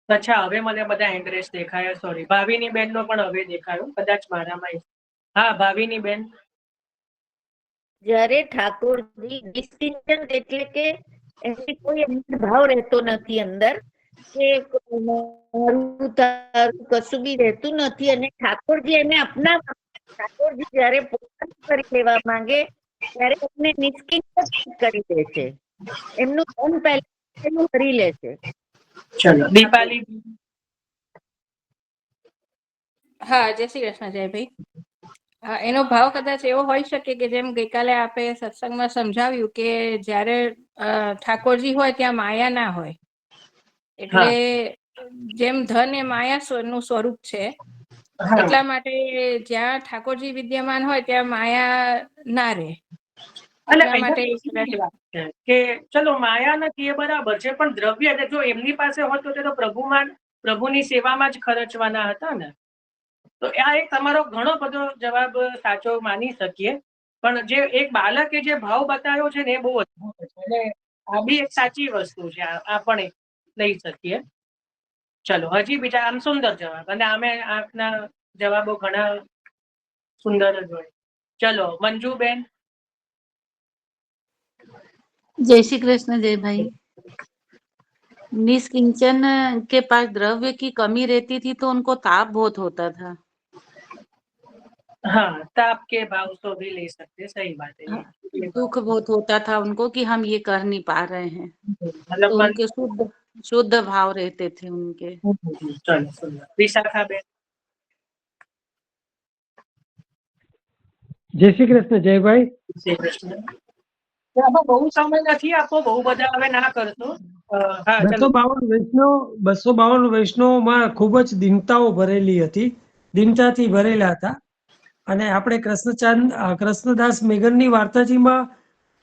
અચ્છા, હવે મને બધા એડ્રેસ દેખાયા. સોરી. ભાવિની બેન નો પણ હવે દેખાયો, કદાચ મારામાં. હા, ભાવિની બેન. જ્યારે ઠાકોરજી નિશ્ચિંતન એટલે કે એમને કોઈ ભાવ રહેતો નથી અંદર, કે મારું તારું કશું બી રહેતું નથી, અને ઠાકોરજી એને અપનાવવા, ઠાકોરજી જ્યારે પોતાનું કરી લેવા માંગે ત્યારે એમને નિશ્ચિંતન કરી દે છે. એમનું મન પહેલા કરી લે છે. ચલો, દીપાલી. હા, જય શ્રી કૃષ્ણ જયભાઈ. હા, એનો ભાવ કદાચ એવો હોઈ શકે કે જેમ ગઈકાલે આપે સત્સંગમાં સમજાવ્યું કે જ્યારે ઠાકોરજી હોય ત્યાં માયા ના હોય. એટલે જેમ ધન એ માયા નું સ્વરૂપ છે, એટલા માટે જ્યાં ઠાકોરજી વિદ્યમાન હોય ત્યાં માયા ના રહે. એટલા માટે કે ચલો માયા નથી એ બરાબર છે, પણ દ્રવ્ય જો એમની પાસે હોત તો તે તો પ્રભુની સેવામાં જ ખર્ચવાના હતા ને. તો આ એક તમારો ઘણો બધો જવાબ સાચો માની શકીએ, પણ જે એક બાળકે જે ભાવ બતાવ્યો છે ને એ બહુ અદભુત છે. એટલે આ બી એક સાચી વસ્તુ છે, આ પણ લઈ શકીએ. ચલો, હજી બીજા. આમ સુંદર જવાબ, અને આમે આપના જવાબો ઘણા સુંદર જ હોય. ચલો, મંજુબેન. जय श्री कृष्ण जय भाई। निष्किंचन के पास द्रव्य की कमी रहती थी तो उनको ताप बहुत होता था। हाँ, ताप के भाव तो भी ले सकते, सही बात है। दुख बहुत होता था उनको कि हम ये कर नहीं पा रहे हैं, मतलब तो उनके शुद्ध भाव रहते थे उनके। चलो, सुंदर। विशाखा बेन। જય શ્રી કૃષ્ણ જયભાઈ. શ્રી કૃષ્ણ. બહુ સમય નથી આપો, બહુ બધા હવે ના કરશો. હા, ચલો. 252 વૈષ્ણવમાં ખૂબ જ દીનતાઓ ભરેલી હતી, દીનતાથી ભરેલા હતા. અને આપણે કૃષ્ણદાસ મેઘનની વાર્તાજીમાં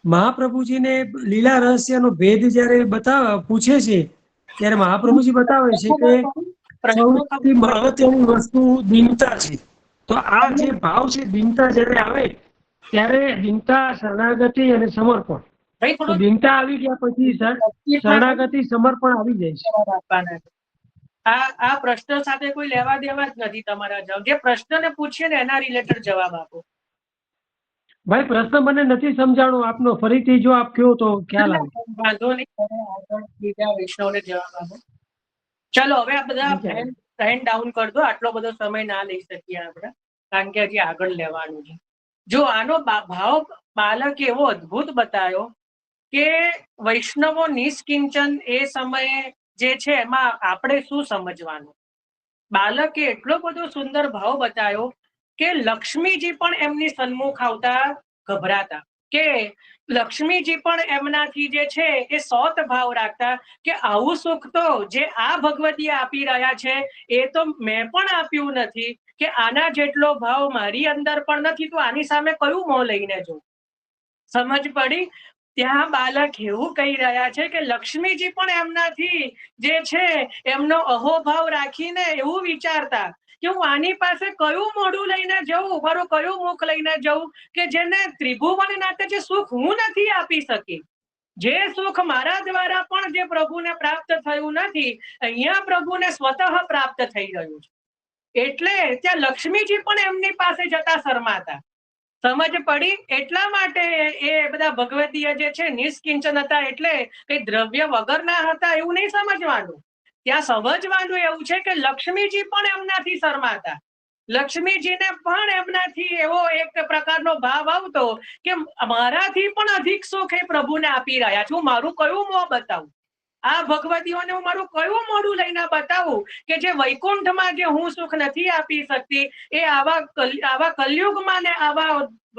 મહાપ્રભુજીને લીલા રહસ્યનો ભેદ જ્યારે પૂછે છે, ત્યારે મહાપ્રભુજી બતાવે છે કે સૌથી મહત્વની વસ્તુ દીનતા છે. તો આ જે ભાવ છે, દીનતા જ્યારે આવે ત્યારે દીનતા, શરણાગતિ અને સમર્પણ. તો દીનતા આવી ગયા પછી શરણાગતિ, સમર્પણ આવી જાય છે. આ પ્રશ્ન સાથે કોઈ લેવા દેવા જ નથી તમારા જવાબ. જે પ્રશ્નને પૂછીએ ને એના રિલેટેડ જવાબ આપો. ભાઈ, પ્રશ્ન મને નથી સમજાણો આપનો, ફરીથી જો આપ કહો તો ખ્યાલ આવે. વાંધો નહીં, બીજા વૈષ્ણવને જવાબ આપો. ચલો, હવે આ બધા હેન્ડ ડાઉન કરી દો. આટલો બધો સમય ના લઈ શકીએ આપણે, કારણ કે હજી આગળ લેવાનું છે. જો આનો ભાવ બાલક એવો અદ્ભુત બતાવ્યો કે વૈષ્ણવો નિષ્કિંચન એ સમયે જે છે એમાં આપણે શું સમજવાનું. બાલકે એટલો બધો સુંદર ભાવ બતાવ્યો કે લક્ષ્મીજી પણ એમની સન્મુખ આવતા ગભરાતા, કે લક્ષ્મીજી પણ એમનાથી જે છે એ સૌત ભાવ રાખતા કે આવું સુખ તો જે આ ભગવતી આપી રહ્યા છે એ તો મેં પણ આપ્યું નથી, કે આના જેટલો ભાવ મારી અંદર પણ નથી, તો આની સામે કયું મોં લઈને જોઉં. સમજ પડી? ત્યાં બાલક એવું કહી રહ્યા છે કે લક્ષ્મીજી પણ એમનાથી જે છે એમનો અહોભાવ રાખીને એવું વિચારતા કે હું આની પાસે કયું મોઢું લઈને જવું, મારું કયું મુખ લઈને જવું કે જેને ત્રિભુવન નાથે જે સુખ હું નથી આપી શકી, જે સુખ મારા દ્વારા પણ જે પ્રભુને પ્રાપ્ત થયું નથી, અહીંયા પ્રભુને સ્વતઃ પ્રાપ્ત થઈ ગયું છે. એટલે ત્યાં લક્ષ્મીજી પણ એમની પાસે જતા શરમાતા. સમજ પડી? એટલા માટે એ બધા ભગવતીય જે છે નિષ્કિંચન હતા, એટલે કઈ દ્રવ્ય વગરના હતા એવું નહીં સમજવાનું. ત્યાં સમજવાનું એવું છે કે લક્ષ્મીજી પણ એમનાથી શરમાતા. લક્ષ્મીજીને પણ એમનાથી એવો એક પ્રકારનો ભાવ આવતો કે મારાથી પણ અધિક સુખ એ પ્રભુને આપી રહ્યા છું, મારું કયું મોં બતાવું, આ ભગવતીઓને હું મારું કયું મોઢું લઈને બતાવું કે જે વૈકુંઠમાં જે હું સુખ નથી આપી શકતી એ આવા કલયુગમાં ને આવા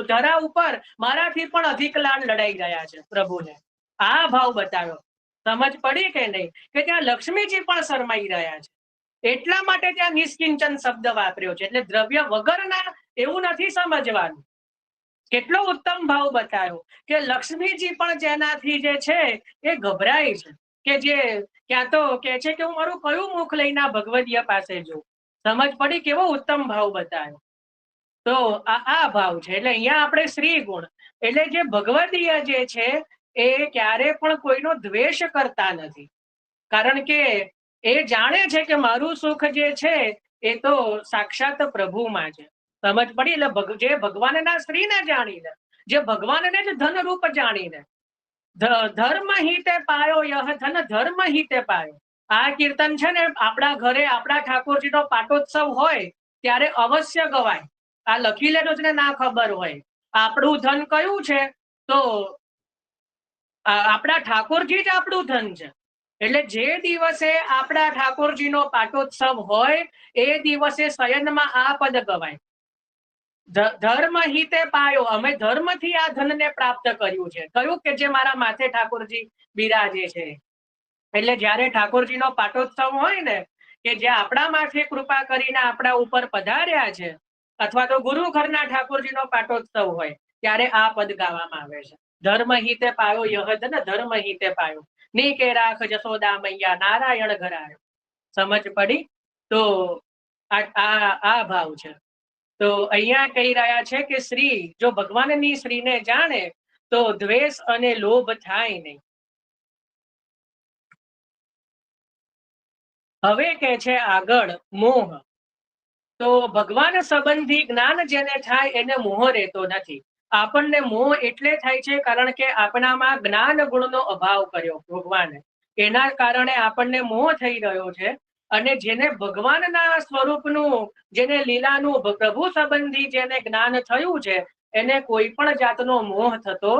ધરા ઉપર મારાથી પણ અધિક લાડ લડાઈ રહ્યા છે પ્રભુને. આ ભાવ બતાવ્યો. સમજ પડી કે નહીં કે ત્યાં લક્ષ્મીજી પણ શરમાઈ રહ્યા છે, એટલા માટે ત્યાં નિષ્કિંચન શબ્દ વાપર્યો છે. એટલે દ્રવ્ય વગરના એવું નથી સમજવાનું. કેટલો ઉત્તમ ભાવ બતાવ્યો કે લક્ષ્મીજી પણ જેનાથી જે છે એ ગભરાય છે, કે જે ક્યાં તો કે છે કે હું મારું કયું મુખ લઈને ભગવદીય પાસે જઉં. સમજ પડી? કેવો ઉત્તમ ભાવ બતાવ્યો. તો આ ભાવ છે. એટલે અહીંયા આપણે શ્રી ગુણ એટલે જે ભગવદીય જે છે એ ક્યારે પણ કોઈનો દ્વેષ કરતા નથી, કારણ કે એ જાણે છે કે મારું સુખ જે છે એ તો સાક્ષાત પ્રભુમાં છે. સમજ પડી? એટલે જે ભગવાનના શ્રીને જાણીને, જે ભગવાનને જ ધન રૂપ જાણીને, ધર્મ હિતે પાયો યહ ધન ધર્મ હિતે પાયો. આ કીર્તન છે ને આપણા ઘરે આપણા ઠાકોરજીનો પાટોત્સવ હોય ત્યારે અવશ્ય ગવાય. આ લખી લેજો ને ના ખબર હોય. આપણું ધન કયું છે? તો આપણા ઠાકોરજી જ આપણું ધન છે. એટલે જે દિવસે આપણા ઠાકોરજીનો પાટોત્સવ હોય એ દિવસે શયનમાં આ પદ ગવાય, ધર્મ હિતે પાયો. અમે ધર્મથી આ ધનને પ્રાપ્ત કર્યું છે. કયું? કે જે મારા માથે ઠાકોરજી બિરાજે છે. એટલે જયારે ઠાકોરજીનો પાટોત્સવ હોય ને, કે જે આપણા માથે કૃપા કરીને આપણા ઉપર પધાર્યા છે, અથવા તો ગુરુ ઘરના ઠાકોરજીનો પાટોત્સવ હોય ત્યારે આ પદ ગાવામાં આવે છે. ધર્મ હિતે પાયો યહ ધન ધર્મ હિતે પાયો, ની કે રાખ જશોદા મૈયા નારાયણ ઘરાયો. સમજ પડી? તો આ ભાવ છે. તો અહીંયા કહી રહ્યા છે કે શ્રી જો ભગવાનની શ્રીને જાણે તો દ્વેષ અને લોભ થાય નહીં. હવે કે છે આગળ મોહ. તો ભગવાન સંબંધી જ્ઞાન જેને થાય એને મોહ રહેતો નથી. આપણને મોહ એટલે થાય છે કારણ કે આપણામાં જ્ઞાન ગુણનો અભાવ કર્યો ભગવાને, એના કારણે આપણને મોહ થઈ રહ્યો છે. અને જેને ભગવાનના સ્વરૂપનું, જેને લીલાનું, પ્રભુ સંબંધી જેને જ્ઞાન થયું છે એને કોઈ પણ જાતનો મોહ થતો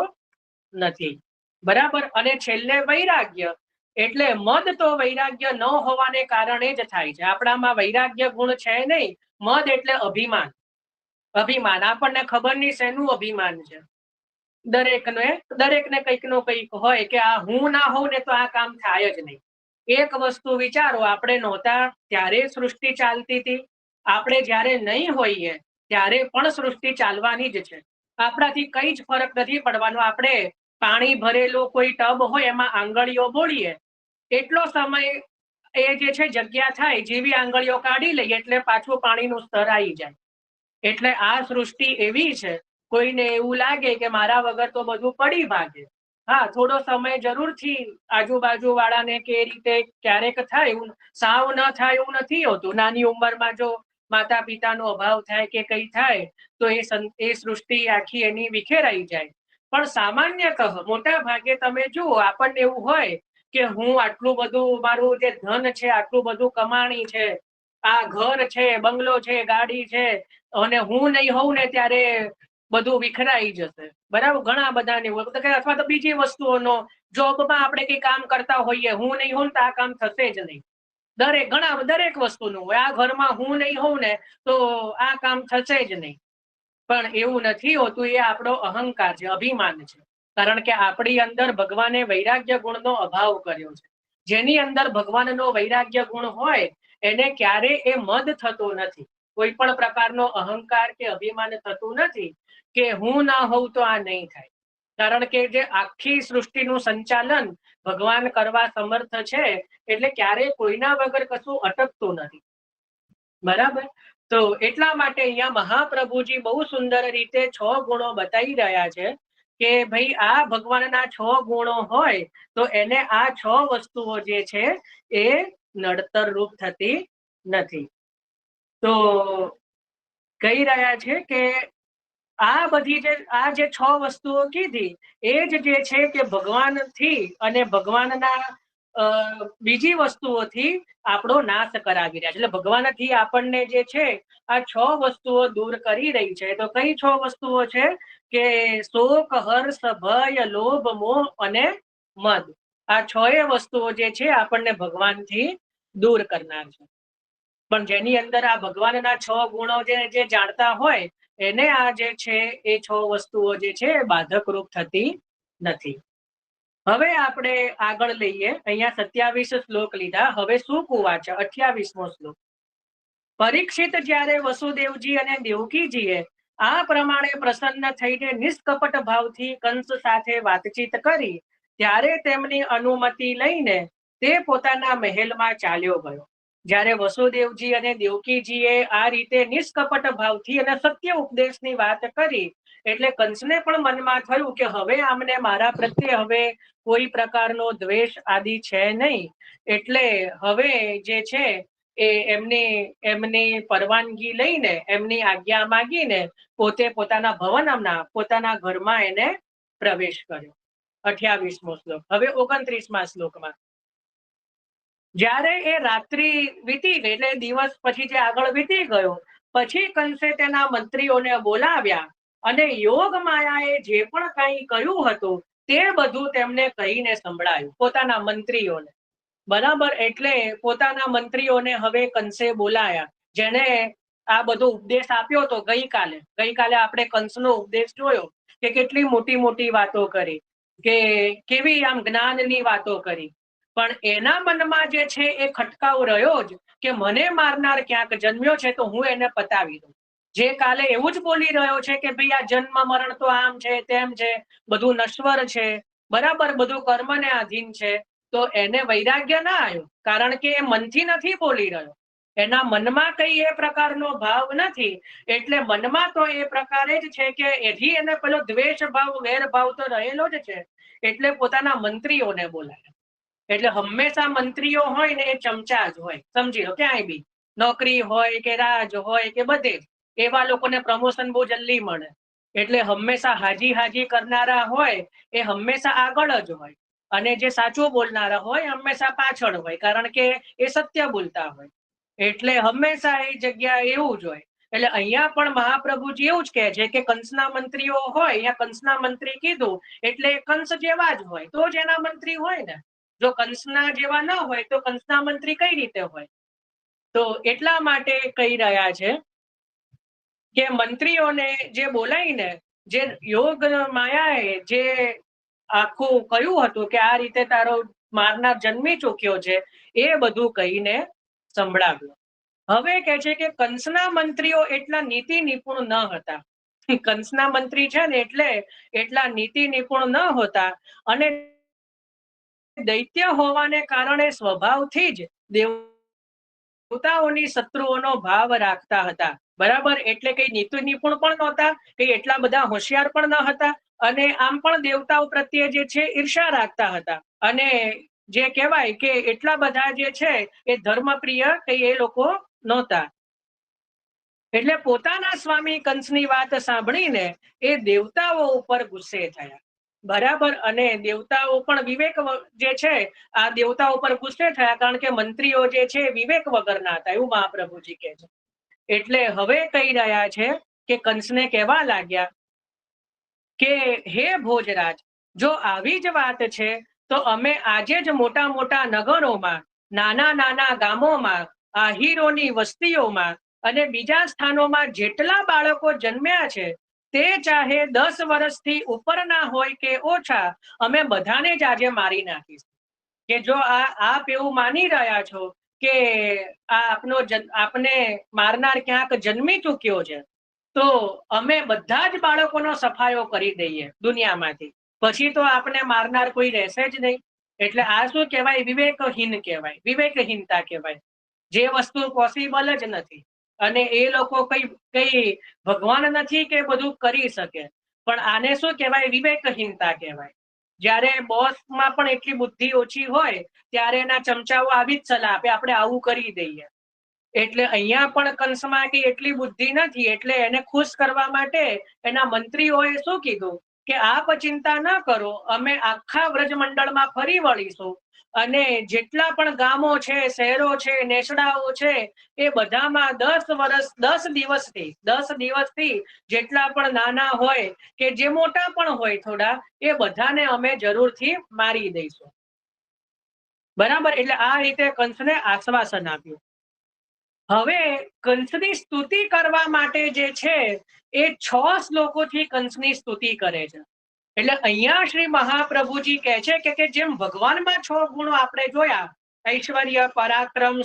નથી. બરાબર? અને છેલ્લે વૈરાગ્ય. એટલે મદ તો વૈરાગ્ય ન હોવાને કારણે જ થાય છે. આપણામાં વૈરાગ્ય ગુણ છે નહીં. મદ એટલે અભિમાન. અભિમાન આપણને ખબર નહીં શેનું અભિમાન છે. દરેકને કંઈક નો કંઈક હોય કે આ હું ના હોઉં ને તો આ કામ થાય જ નહીં. એક વસ્તુ વિચારો, આપણે નહોતા ત્યારે સૃષ્ટિ ચાલતી હતી, આપણે જ્યારે નહીં હોઈએ ત્યારે પણ સૃષ્ટિ ચાલવાની જ છે. આપણાથી કઈ જ ફરક નથી પડવાનો. આપણે પાણી ભરેલું કોઈ ટબ હોય એમાં આંગળીઓ બોળીએ, એટલો સમય એ જે છે જગ્યા થાય, જેવી આંગળીઓ કાઢી લઈએ એટલે પાછું પાણીનું સ્તર આવી જાય. એટલે આ સૃષ્ટિ એવી છે, કોઈને એવું લાગે કે મારા વગર તો બધું પડી ભાગે. હા, થોડો સમય જરૂરથી આજુબાજુ વાળાને કે રીતે ક્યારેક થાય, એવું સાવ ન થાય એવું નથી હોતું. નાની ઉંમરમાં જો માતા પિતાનો અભાવ થાય કે કઈ થાય તો એ સૃષ્ટિ આખી એની વિખેરાઈ જાય. પણ સામાન્યતઃ મોટા ભાગે તમે જુઓ, આપણને એવું હોય કે હું આટલું બધું, મારું જે ધન છે, આટલું બધું કમાણી છે, આ ઘર છે, બંગલો છે, ગાડી છે, અને હું નહીં હોઉં ને ત્યારે બધું વિખરાઈ જશે. બરાબર? ઘણા બધાને અથવા તો બીજી વસ્તુઓનો, જોબમાં આપણે કઈ કામ કરતા હોઈએ, હું નહીં હોઉં તો આ કામ થશે જ નહીં. દરેક વસ્તુનું હોય. આ ઘરમાં હું નહીં હોઉં ને તો આ કામ થશે જ નહીં. પણ એવું નથી હોતું. એ આપણો અહંકાર છે, અભિમાન છે. કારણ કે આપણી અંદર ભગવાને વૈરાગ્ય ગુણનો અભાવ કર્યો છે. જેની અંદર ભગવાનનો વૈરાગ્ય ગુણ હોય એને ક્યારે એ મદ થતો નથી. કોઈ પણ પ્રકારનો અહંકાર કે અભિમાન થતું નથી કે હું ના હોઉં તો આ નહીં થાય. કારણ કે જે આખી સૃષ્ટિનું સંચાલન ભગવાન કરવા સમર્થ છે, એટલે ક્યારે કોઈના વગર કશું અટકતું નથી. બરાબર? તો એટલા માટે અહીંયા મહાપ્રભુજી બહુ સુંદર રીતે 6 ગુણો બતાવી રહ્યા છે કે ભાઈ આ ભગવાનના 6 ગુણો હોય તો એને આ 6 વસ્તુઓ જે છે એ નડતર રૂપ થતી નથી. તો કહી રહ્યા છે કે આ બધી જે 6 વસ્તુઓ કીધી એ જ જે છે કે ભગવાનથી અને ભગવાનના બીજી વસ્તુઓથી આપણો નાશ કરાવી રહ્યા છે. એટલે ભગવાનથી આપણને જે છે આ 6 વસ્તુઓ દૂર કરી રહી છે. તો કઈ 6 વસ્તુઓ છે કે શોક, હર્ષ, ભય, લોભ, મોહ અને મદ. આ 6 વસ્તુઓ જે છે આપણને ભગવાનથી દૂર કરનાર છે. પણ જેની અંદર આ ભગવાનના 6 ગુણો જે જાણતા હોય એને આ જે છે એ 6 વસ્તુઓ જે છે બાધક રૂપ થતી નથી. હવે આપણે આગળ લઈએ. અહીંયા 27 શ્લોક લીધા. હવે શું કુવા છે 28મો શ્લોક. પરીક્ષિત જ્યારે વસુદેવજી અને દેવકીજીએ આ પ્રમાણે પ્રસન્ન થઈને નિષ્કપટ ભાવથી કંસ સાથે વાતચીત કરી ત્યારે તેમની અનુમતિ લઈને તે પોતાના મહેલમાં ચાલ્યો ગયો. જ્યારે વસુદેવજી અને દેવકીજીએ આ રીતે નિષ્કપટ ભાવથી અને સત્ય ઉપદેશની વાત કરી એટલે કંસને પણ મનમાં થયું કે હવે આમને મારા પ્રત્યે હવે કોઈ પ્રકારનો દ્વેષ આદિ છે નહીં. એટલે હવે જે છે એ એમની પરવાનગી લઈને એમની આજ્ઞા માંગીને પોતે પોતાના ભવનમાં પોતાના ઘરમાં એને પ્રવેશ કર્યો. 28મો શ્લોક. હવે 29મા શ્લોકમાં જ્યારે એ રાત્રિ વીતી ગઈ એટલે દિવસ પછી જે આગળ વીતી ગયો પછી કંસે તેના મંત્રીઓને બોલાવ્યા અને યોગ માયાએ જે પણ કંઈ કહ્યું હતું તે બધું તેમને કહીને સંભળાયું પોતાના મંત્રીઓને. બરાબર. એટલે પોતાના મંત્રીઓને હવે કંસે બોલાયા જેને આ બધો ઉપદેશ આપ્યો હતો ગઈકાલે આપણે કંસનો ઉપદેશ જોયો કે કેટલી મોટી મોટી વાતો કરી કે કેવી આમ જ્ઞાનની વાતો કરી. પણ એના મનમાં જે છે એ ખટકાવ રહ્યો જ કે મને મારનાર ક્યાંક જન્મ્યો છે તો હું એને પતાવી દઉં. જે કાલે એવું જ બોલી રહ્યો છે કે ભાઈ આ જન્મ મરણ તો આમ છે તેમ છે બધું નશ્વર છે બરાબર બધું કર્મને આધીન છે. તો એને વૈરાગ્ય ના આવ્યું કારણ કે એ મનથી નથી બોલી રહ્યો. એના મનમાં કઈ એ પ્રકારનો ભાવ નથી. એટલે મનમાં તો એ પ્રકારે જ છે કે એથી એને પેલો દ્વેષ ભાવ વેર ભાવ તો રહેલો જ છે. એટલે પોતાના મંત્રીઓને બોલાયા. એટલે હંમેશા મંત્રીઓ હોય ને એ ચમચા જ હોય. સમજી લો ક્યાંય બી નોકરી હોય કે રાજ હોય કે બધે જ એવા લોકોને પ્રમોશન બહુ જલ્દી મળે. એટલે હંમેશા હાજી કરનારા હોય એ હંમેશા આગળ જ હોય અને જે સાચું બોલનારા હોય હંમેશા પાછળ હોય કારણ કે એ સત્ય બોલતા હોય. એટલે હંમેશા એ જગ્યા એવું જ હોય. એટલે અહીંયા પણ મહાપ્રભુજી એવું જ કહે છે કે કંસના મંત્રીઓ હોય. અહીંયા કંસના મંત્રી કીધું એટલે કંસ જેવા જ હોય તો જ એના મંત્રી હોય ને. જો કંસના જેવા ન હોય તો કંસના મંત્રી કઈ રીતે હોય. તો એટલા માટે કહી રહ્યા છે કે મંત્રીઓને જે બોલાવીને જે યોગ માયાએ જે આખું કહ્યું હતું કે આ રીતે તારો મારનાર જન્મી ચૂક્યો છે એ બધું કહીને સંભળાવ્યું. હવે કે છે કે કંસના મંત્રીઓ એટલા નીતિ નિપુણ ન હતા. કંસના મંત્રી છે ને એટલે એટલા નીતિ નિપુણ ન હોતા અને દૈત્ય હોવાને કારણે સ્વભાવથી જ દેવતાઓની શત્રુઓનો ભાવ રાખતા હતા. બરાબર. એટલે કઈ નીતિ નિપુણ પણ નહોતા કઈ એટલા બધા હોશિયાર પણ ન હતા અને આમ પણ દેવતાઓ પ્રત્યે જે છે ઈર્ષા રાખતા હતા અને જે કહેવાય કે એટલા બધા જે છે એ ધર્મપ્રિય કઈ એ લોકો નહોતા. એટલે પોતાના સ્વામી કંસની વાત સાંભળીને એ દેવતાઓ ઉપર ગુસ્સે થયા. બરાબર. અને દેવતાઓ પણ વિવેક જે છે આ દેવતાઓ પર ગુસ્સે થયા કારણ કે મંત્રીઓ જે છે વિવેક વગરના હતા એવું મહાપ્રભુજી કહે છે. એટલે હવે કહી રહ્યા છે કે કંસને કહેવા લાગ્યા કે હે ભોજરાજ જો આવી જ વાત છે તો અમે આજે જ મોટા મોટા નગરોમાં નાના ગામોમાં આહીરોની વસ્તીઓમાં અને બીજા સ્થાનોમાં જેટલા બાળકો જન્મ્યા છે તે ચાહે 10 વર્ષથી ઉપરના હોય કે ઓછા અમે બધાને જ આજે મારી નાખીશું. કે જો આપ એવું માની રહ્યા છો કે આપને મારનાર ક્યાંક જન્મી ચૂક્યો છે તો અમે બધા જ બાળકોનો સફાયો કરી દઈએ દુનિયામાંથી. પછી તો આપને મારનાર કોઈ રહેશે જ નહીં. એટલે આ શું કહેવાય વિવેકહીન કહેવાય વિવેકહીનતા કહેવાય. જે વસ્તુ પોસિબલ જ નથી અને એ લોકો કઈ ભગવાન નથી કે બધું કરી શકે. પણ આને શું કહેવાય વિવેકહીનતા કહેવાય. જ્યારે બોસમાં પણ એટલી બુદ્ધિ ઓછી હોય ત્યારે એના ચમચાઓ આવી જ સલાહ આપે આપણે આવું કરી દઈએ. એટલે અહીંયા પણ કંસમાં કે એટલી બુદ્ધિ નથી એટલે એને ખુશ કરવા માટે એના મંત્રીઓએ શું કીધું કે આપ ચિંતા ન કરો, અમે આખા વ્રજમંડળમાં ફરી વળીશું અને જેટલા પણ ગામો છે, શહેરો છે, નેસડાઓ છે, એ બધામાં 10 દિવસથી જેટલા પણ નાના હોય કે જે મોટા પણ હોય થોડા, એ બધાને અમે જરૂરથી મારી દઈશું. બરાબર. એટલે આ રીતે કંસને આશ્વાસન આપ્યું. હવે કંસની સ્તુતિ કરવા માટે જે છે એ 6 શ્લોકોથી કંસની સ્તુતિ કરે છે. એટલે અહીંયા શ્રી મહાપ્રભુજી કહે છે કે જેમ ભગવાનમાં 6 ગુણો આપણે જોયા, ઐશ્વર્ય, પરાક્રમ,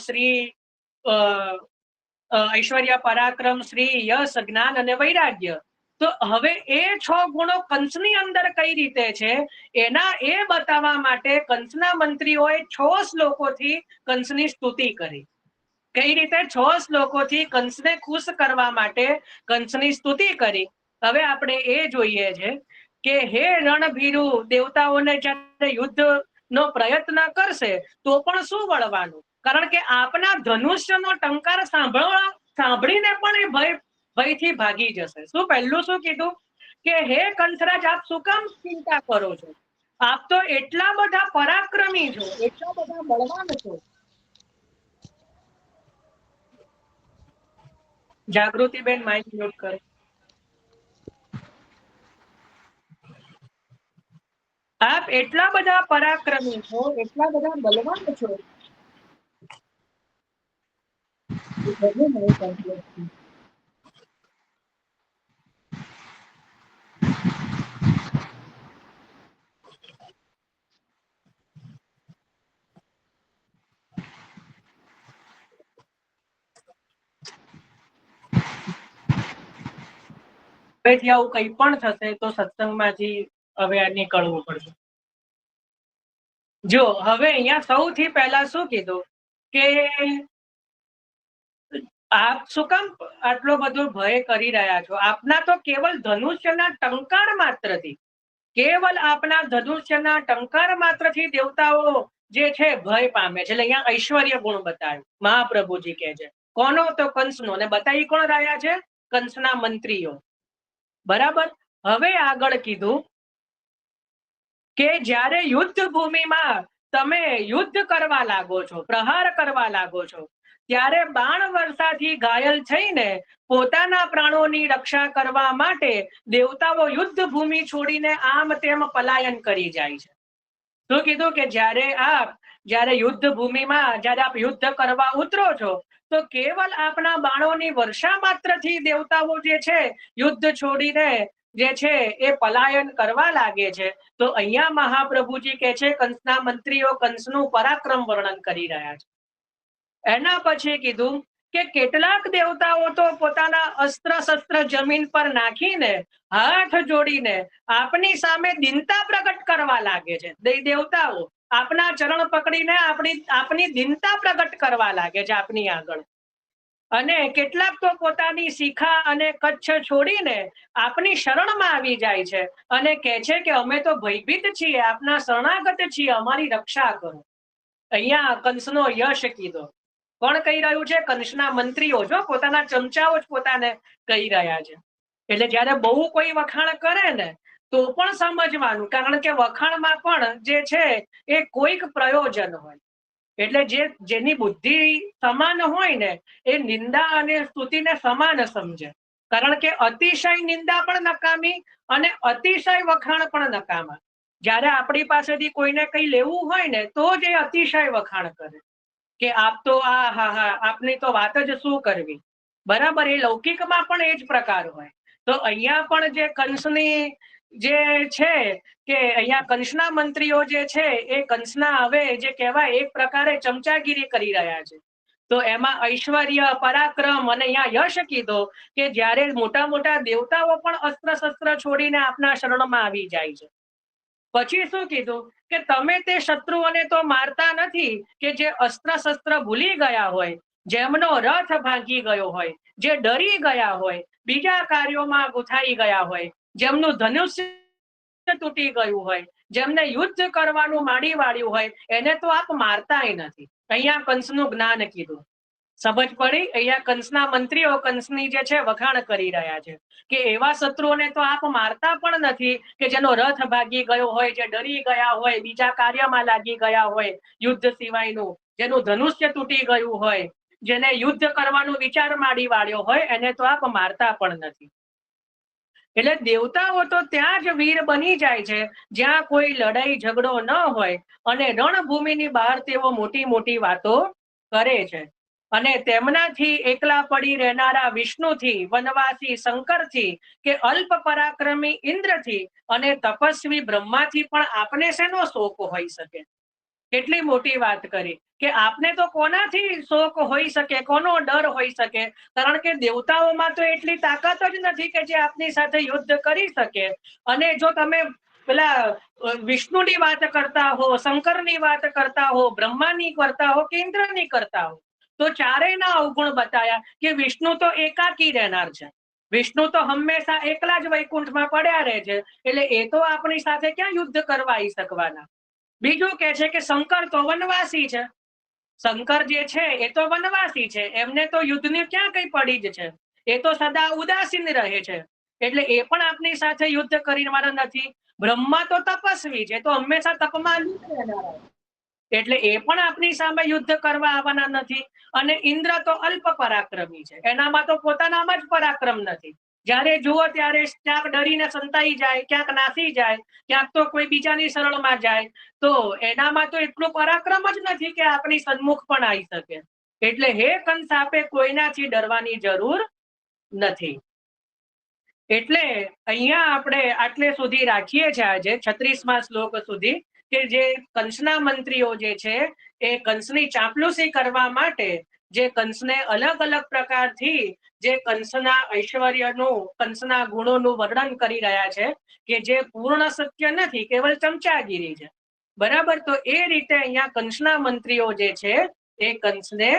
શ્રી, યશ, જ્ઞાન અને વૈરાગ્ય, તો હવે એ 6 ગુણો કંસની અંદર કઈ રીતે છે એ બતાવવા માટે કંસના મંત્રીઓએ 6 શ્લોકોથી કંસની સ્તુતિ કરી. કઈ રીતે 6 શ્લોકોથી કંસને ખુશ કરવા માટે કંસની સ્તુતિ કરી. હવે આપણે એ જોઈએ છે કે હે રણભીરુ, દેવતાઓને જ્યારે યુદ્ધનો પ્રયત્ન કરશે તો પણ શું વળવાનું, કારણ કે આપના ધનુષ્યનો ટંકાર સાંભળીને પણ એ ભયથી ભાગી જશે. શું પહેલું શું કીધું કે હે કંસરાજ, આપ શું કામ ચિંતા કરો છો? આપ તો એટલા બધા પરાક્રમી છો, એટલા બધા બળવાન છો. જાગૃતિબેન માઇક મ્યુટ કરો. આપ એટલા બધા પરાક્રમી છો, એટલા બધા બલવાન છો. હવેથી આવું કંઈ પણ થશે તો સત્સંગમાંથી હવે નીકળવું પડશે. જો હવે અહીંયા સૌથી પહેલા શું કીધું કે આપ શું કામ આટલો બધો ભય કરી રહ્યા છો? આપના તો કેવલ ધનુષ્યના ટંકાર માત્રથી દેવતાઓ જે છે ભય પામે છે. એટલે અહીંયા ઐશ્વર્ય ગુણ બતાવ્યું મહાપ્રભુજી કહે છે. કોનો? તો કંસનો. અને બતાવી કોણ રહ્યા છે? કંસના મંત્રીઓ. બરાબર. હવે આગળ કીધું કે જ્યારે યુદ્ધ ભૂમિમાં તમે યુદ્ધ કરવા લાગો છો, પ્રહાર કરવા લાગો છો, ત્યારે બાણ વર્ષાથી ઘાયલ થઈને પોતાના પ્રાણોની રક્ષા કરવા માટે દેવતાઓ યુદ્ધ ભૂમિ છોડીને આમ તેમ પલાયન કરી જાય છે. શું કીધું કે જ્યારે આપ યુદ્ધ ભૂમિમાં જ્યારે આપ યુદ્ધ કરવા ઉતરો છો તો કેવલ આપના બાણોની વર્ષા માત્રથી દેવતાઓ જે છે યુદ્ધ છોડીને જે છે એ પલાયન કરવા લાગે છે. તો અહીંયા મહાપ્રભુજી કહે છે કંસના મંત્રીઓ કંસનું પરાક્રમ વર્ણન કરી રહ્યા છે. એના પછી કીધું કે કેટલાક દેવતાઓ તો પોતાના અસ્ત્ર શસ્ત્ર જમીન પર નાખીને હાથ જોડીને આપની સામે દીનતા પ્રગટ કરવા લાગે છે. દેવતાઓ આપના ચરણ પકડીને આપની દીનતા પ્રગટ કરવા લાગે છે આપની આગળ. અને કેટલાક તો પોતાની શિખા અને કચ્છ છોડીને આપની શરણમાં આવી જાય છે અને કહે છે કે અમે તો ભયભીત છીએ, આપના શરણાગત છીએ, અમારી રક્ષા કરો. અહીંયા કંસનો યશ કીધો. કોણ કહી રહ્યું છે? કંસના મંત્રીઓ. જો પોતાના ચમચાઓ જ પોતાને કહી રહ્યા છે. એટલે જયારે બહુ કોઈ વખાણ કરે ને તો પણ સમજવાનું, કારણ કે વખાણમાં પણ જે છે એ કોઈક પ્રયોજન હોય. એટલે જેની બુદ્ધિ સમાન હોય ને એ નિંદા અને સ્તુતિને સમાન સમજે. કારણ કે અતિશય નિંદા પણ નકામી અને અતિશય વખાણ પણ નકામા. જયારે આપણી પાસેથી કોઈને કઈ લેવું હોય ને તો જ એ અતિશય વખાણ કરે કે આપ તો આપની તો વાત જ શું કરવી. બરાબર. એ લૌકિકમાં પણ એ જ પ્રકાર હોય. તો અહીંયા પણ જે કંસની જે છે કે અહીંયા કંસના મંત્રીઓ જે છે એ કંસના હવે જે કહેવાય એક પ્રકારે ચમચાગીરી કરી રહ્યા છે. તો એમાં ઐશ્વર્ય, પરાક્રમ અને અહીંયા યશ કીધો કે જ્યારે મોટા મોટા દેવતાઓ પણ અસ્ત્ર શસ્ત્ર છોડીને આપના શરણમાં આવી જાય છે. પછી શું કીધું કે તમે તે શત્રુઓને તો મારતા નથી કે જે અસ્ત્ર શસ્ત્ર ભૂલી ગયા હોય, જેમનો રથ ભાંગી ગયો હોય, જે ડરી ગયા હોય, બીજા કાર્યોમાં ગુથાઈ ગયા હોય, જેમનું ધનુષ્ય તૂટી ગયું હોય, જેમને યુદ્ધ કરવાનું માંડી વાળ્યું હોય, એને તો આપ મારતાય નથી. અહીંયા કંસનું જ્ઞાન કીધું સમજ પડી? અહીંયા કંસના મંત્રીઓ કંસની જે છે વખાણ કરી રહ્યા છે કે એવા શત્રુઓને તો આપ મારતા પણ નથી કે જેનો રથ ભાગી ગયો હોય, જે ડરી ગયા હોય, બીજા કાર્યમાં લાગી ગયા હોય યુદ્ધ સિવાયનું, જેનું ધનુષ્ય તૂટી ગયું હોય, જેને યુદ્ધ કરવાનો વિચાર માંડી વાળ્યો હોય, એને તો આપ મારતા પણ નથી. એટલે દેવતાઓ તો ત્યાં જ વીર બની જાય છે જ્યાં કોઈ લડાઈ ઝઘડો ન હોય અને રણભૂમિની બહાર તેઓ મોટી મોટી વાતો કરે છે. અને તેમનાથી એકલા પડી રહેનારા વિષ્ણુથી, વનવાસી શંકરથી, કે અલ્પ પરાક્રમી ઇન્દ્રથી અને તપસ્વી બ્રહ્માથી પણ આપને શેનો શોક હોઈ શકે? કેટલી મોટી વાત કરી કે આપને તો કોનાથી શોક હોઈ શકે, કોનો ડર હોઈ શકે? કારણ કે દેવતાઓમાં તો એટલી તાકાત જ નથી કે જે આપની સાથે યુદ્ધ કરી શકે. અને જો તમે પેલા વિષ્ણુની વાત કરતા હો, શંકરની વાત કરતા હો, બ્રહ્માની કરતા હો કે ઇન્દ્રની કરતા હો, તો ચારેયના અવગુણ બતાયા કે વિષ્ણુ તો એકાકી રહેનાર છે, વિષ્ણુ તો હંમેશા એકલા જ વૈકુંઠમાં પડ્યા રહે છે, એટલે એ તો આપણી સાથે ક્યાં યુદ્ધ કરવા આવી શકવાના. બીજું કે છે કે શંકર તો વનવાસી છે, શંકર જે છે એ તો વનવાસી છે, એમને તો યુદ્ધની ક્યાં કઈ પડી જ છે, એ તો સદા ઉદાસીન રહે છે, એટલે એ પણ આપની સાથે યુદ્ધ કરવાના નથી. બ્રહ્મા તો તપસ્વી છે, તો હંમેશા તપમાં રહેનારા, એટલે એ પણ આપની સામે યુદ્ધ કરવા આવવાના નથી. અને ઇન્દ્ર તો અલ્પ પરાક્રમી છે, એનામાં તો પોતાનામાં જ પરાક્રમ નથી. જ્યારે જુઓ ત્યારે ક્યાંક ડરીને સંતાઈ જાય, ક્યાંક નાસી જાય, ક્યાંક તો કોઈ બીજાની શરણમાં જાય, તો એનામાં તો એટલું પરાક્રમ જ નથી કે આપણી સન્મુખ પણ આવી શકે. એટલે હે કંસ, આપે કોઈનાથી ડરવાની જરૂર નથી. એટલે અહીંયા આપણે આટલે સુધી રાખીએ છીએ આજે 36મા શ્લોક સુધી, કે જે કંસના મંત્રીઓ જે છે એ કંસની ચાંપલુસી કરવા માટે જે કંસને અલગ અલગ પ્રકારથી જે કંસના ઐશ્વર્યનું, કંસના ગુણોનું વર્ણન કરી રહ્યા છે કે જે પૂર્ણ સત્ય નથી, કેવલ ચમચાગીરી છે. બરાબર? તો એ રીતે અહીંયા કંસના મંત્રીઓ જે છે એ કંસને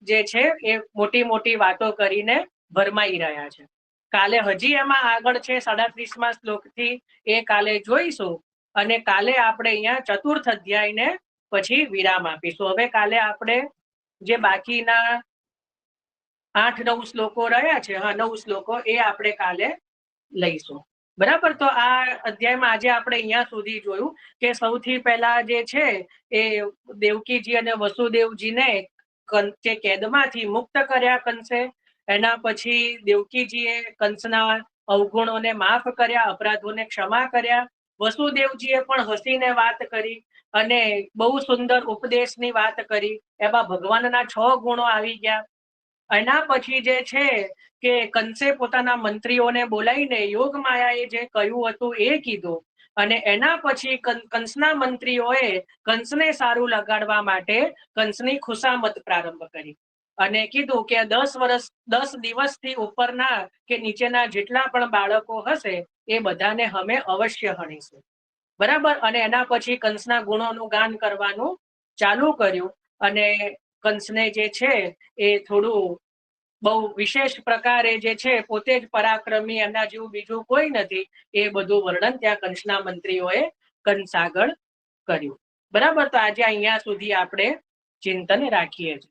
જે છે એ મોટી મોટી વાતો કરીને ભરમાઈ રહ્યા છે. કાલે હજી એમાં આગળ છે 37મા શ્લોકથી, એ કાલે જોઈશું. અને કાલે આપણે અહીંયા ચતુર્થ અધ્યાયને પછી વિરામ આપીશું. હવે કાલે આપણે જે બાકીના 8-9 શ્લોકો રહ્યા છે, 9 શ્લોકો, એ આપણે કાલે લઈશું. બરાબર? તો આ અધ્યાયમાં આજે આપણે અહીંયા સુધી જોયું કે સૌથી પહેલા જે છે એ દેવકીજી અને વસુદેવજીને જે કેદમાંથી મુક્ત કર્યા કંસે, એના પછી દેવકીજીએ કંસના અવગુણોને માફ કર્યા, અપરાધોને ક્ષમા કર્યા. વસુદેવજીએ પણ હસીને વાત કરી અને બહુ સુંદર ઉપદેશની વાત કરી, એમાં ભગવાનના 6 ગુણો આવી ગયા. એના પછી જે છે કે કંસે પોતાના મંત્રીઓને બોલાવીને યોગ માયાએ જે કહ્યું હતું એ કીધું. અને એના પછી કંસના મંત્રીઓએ કંસને સારું લગાડવા માટે કંસની ખુશામત પ્રારંભ કરી અને કીધું કે 10 દિવસથી ઉપરના કે નીચેના જેટલા પણ બાળકો હશે એ બધાને અમે અવશ્ય હણીશું. બરાબર? અને એના પછી કંસના ગુણોનું ગાન કરવાનું ચાલુ કર્યું અને કંસને જે છે એ થોડું બહુ વિશેષ પ્રકારે જે છે, પોતે જ પરાક્રમી, એમના જેવું બીજું કોઈ નથી, એ બધું વર્ણન ત્યાં કંસના મંત્રીઓએ કંસ આગળ કર્યું. બરાબર? તો આજે અહીંયા સુધી આપણે ચિંતન રાખીએ છીએ.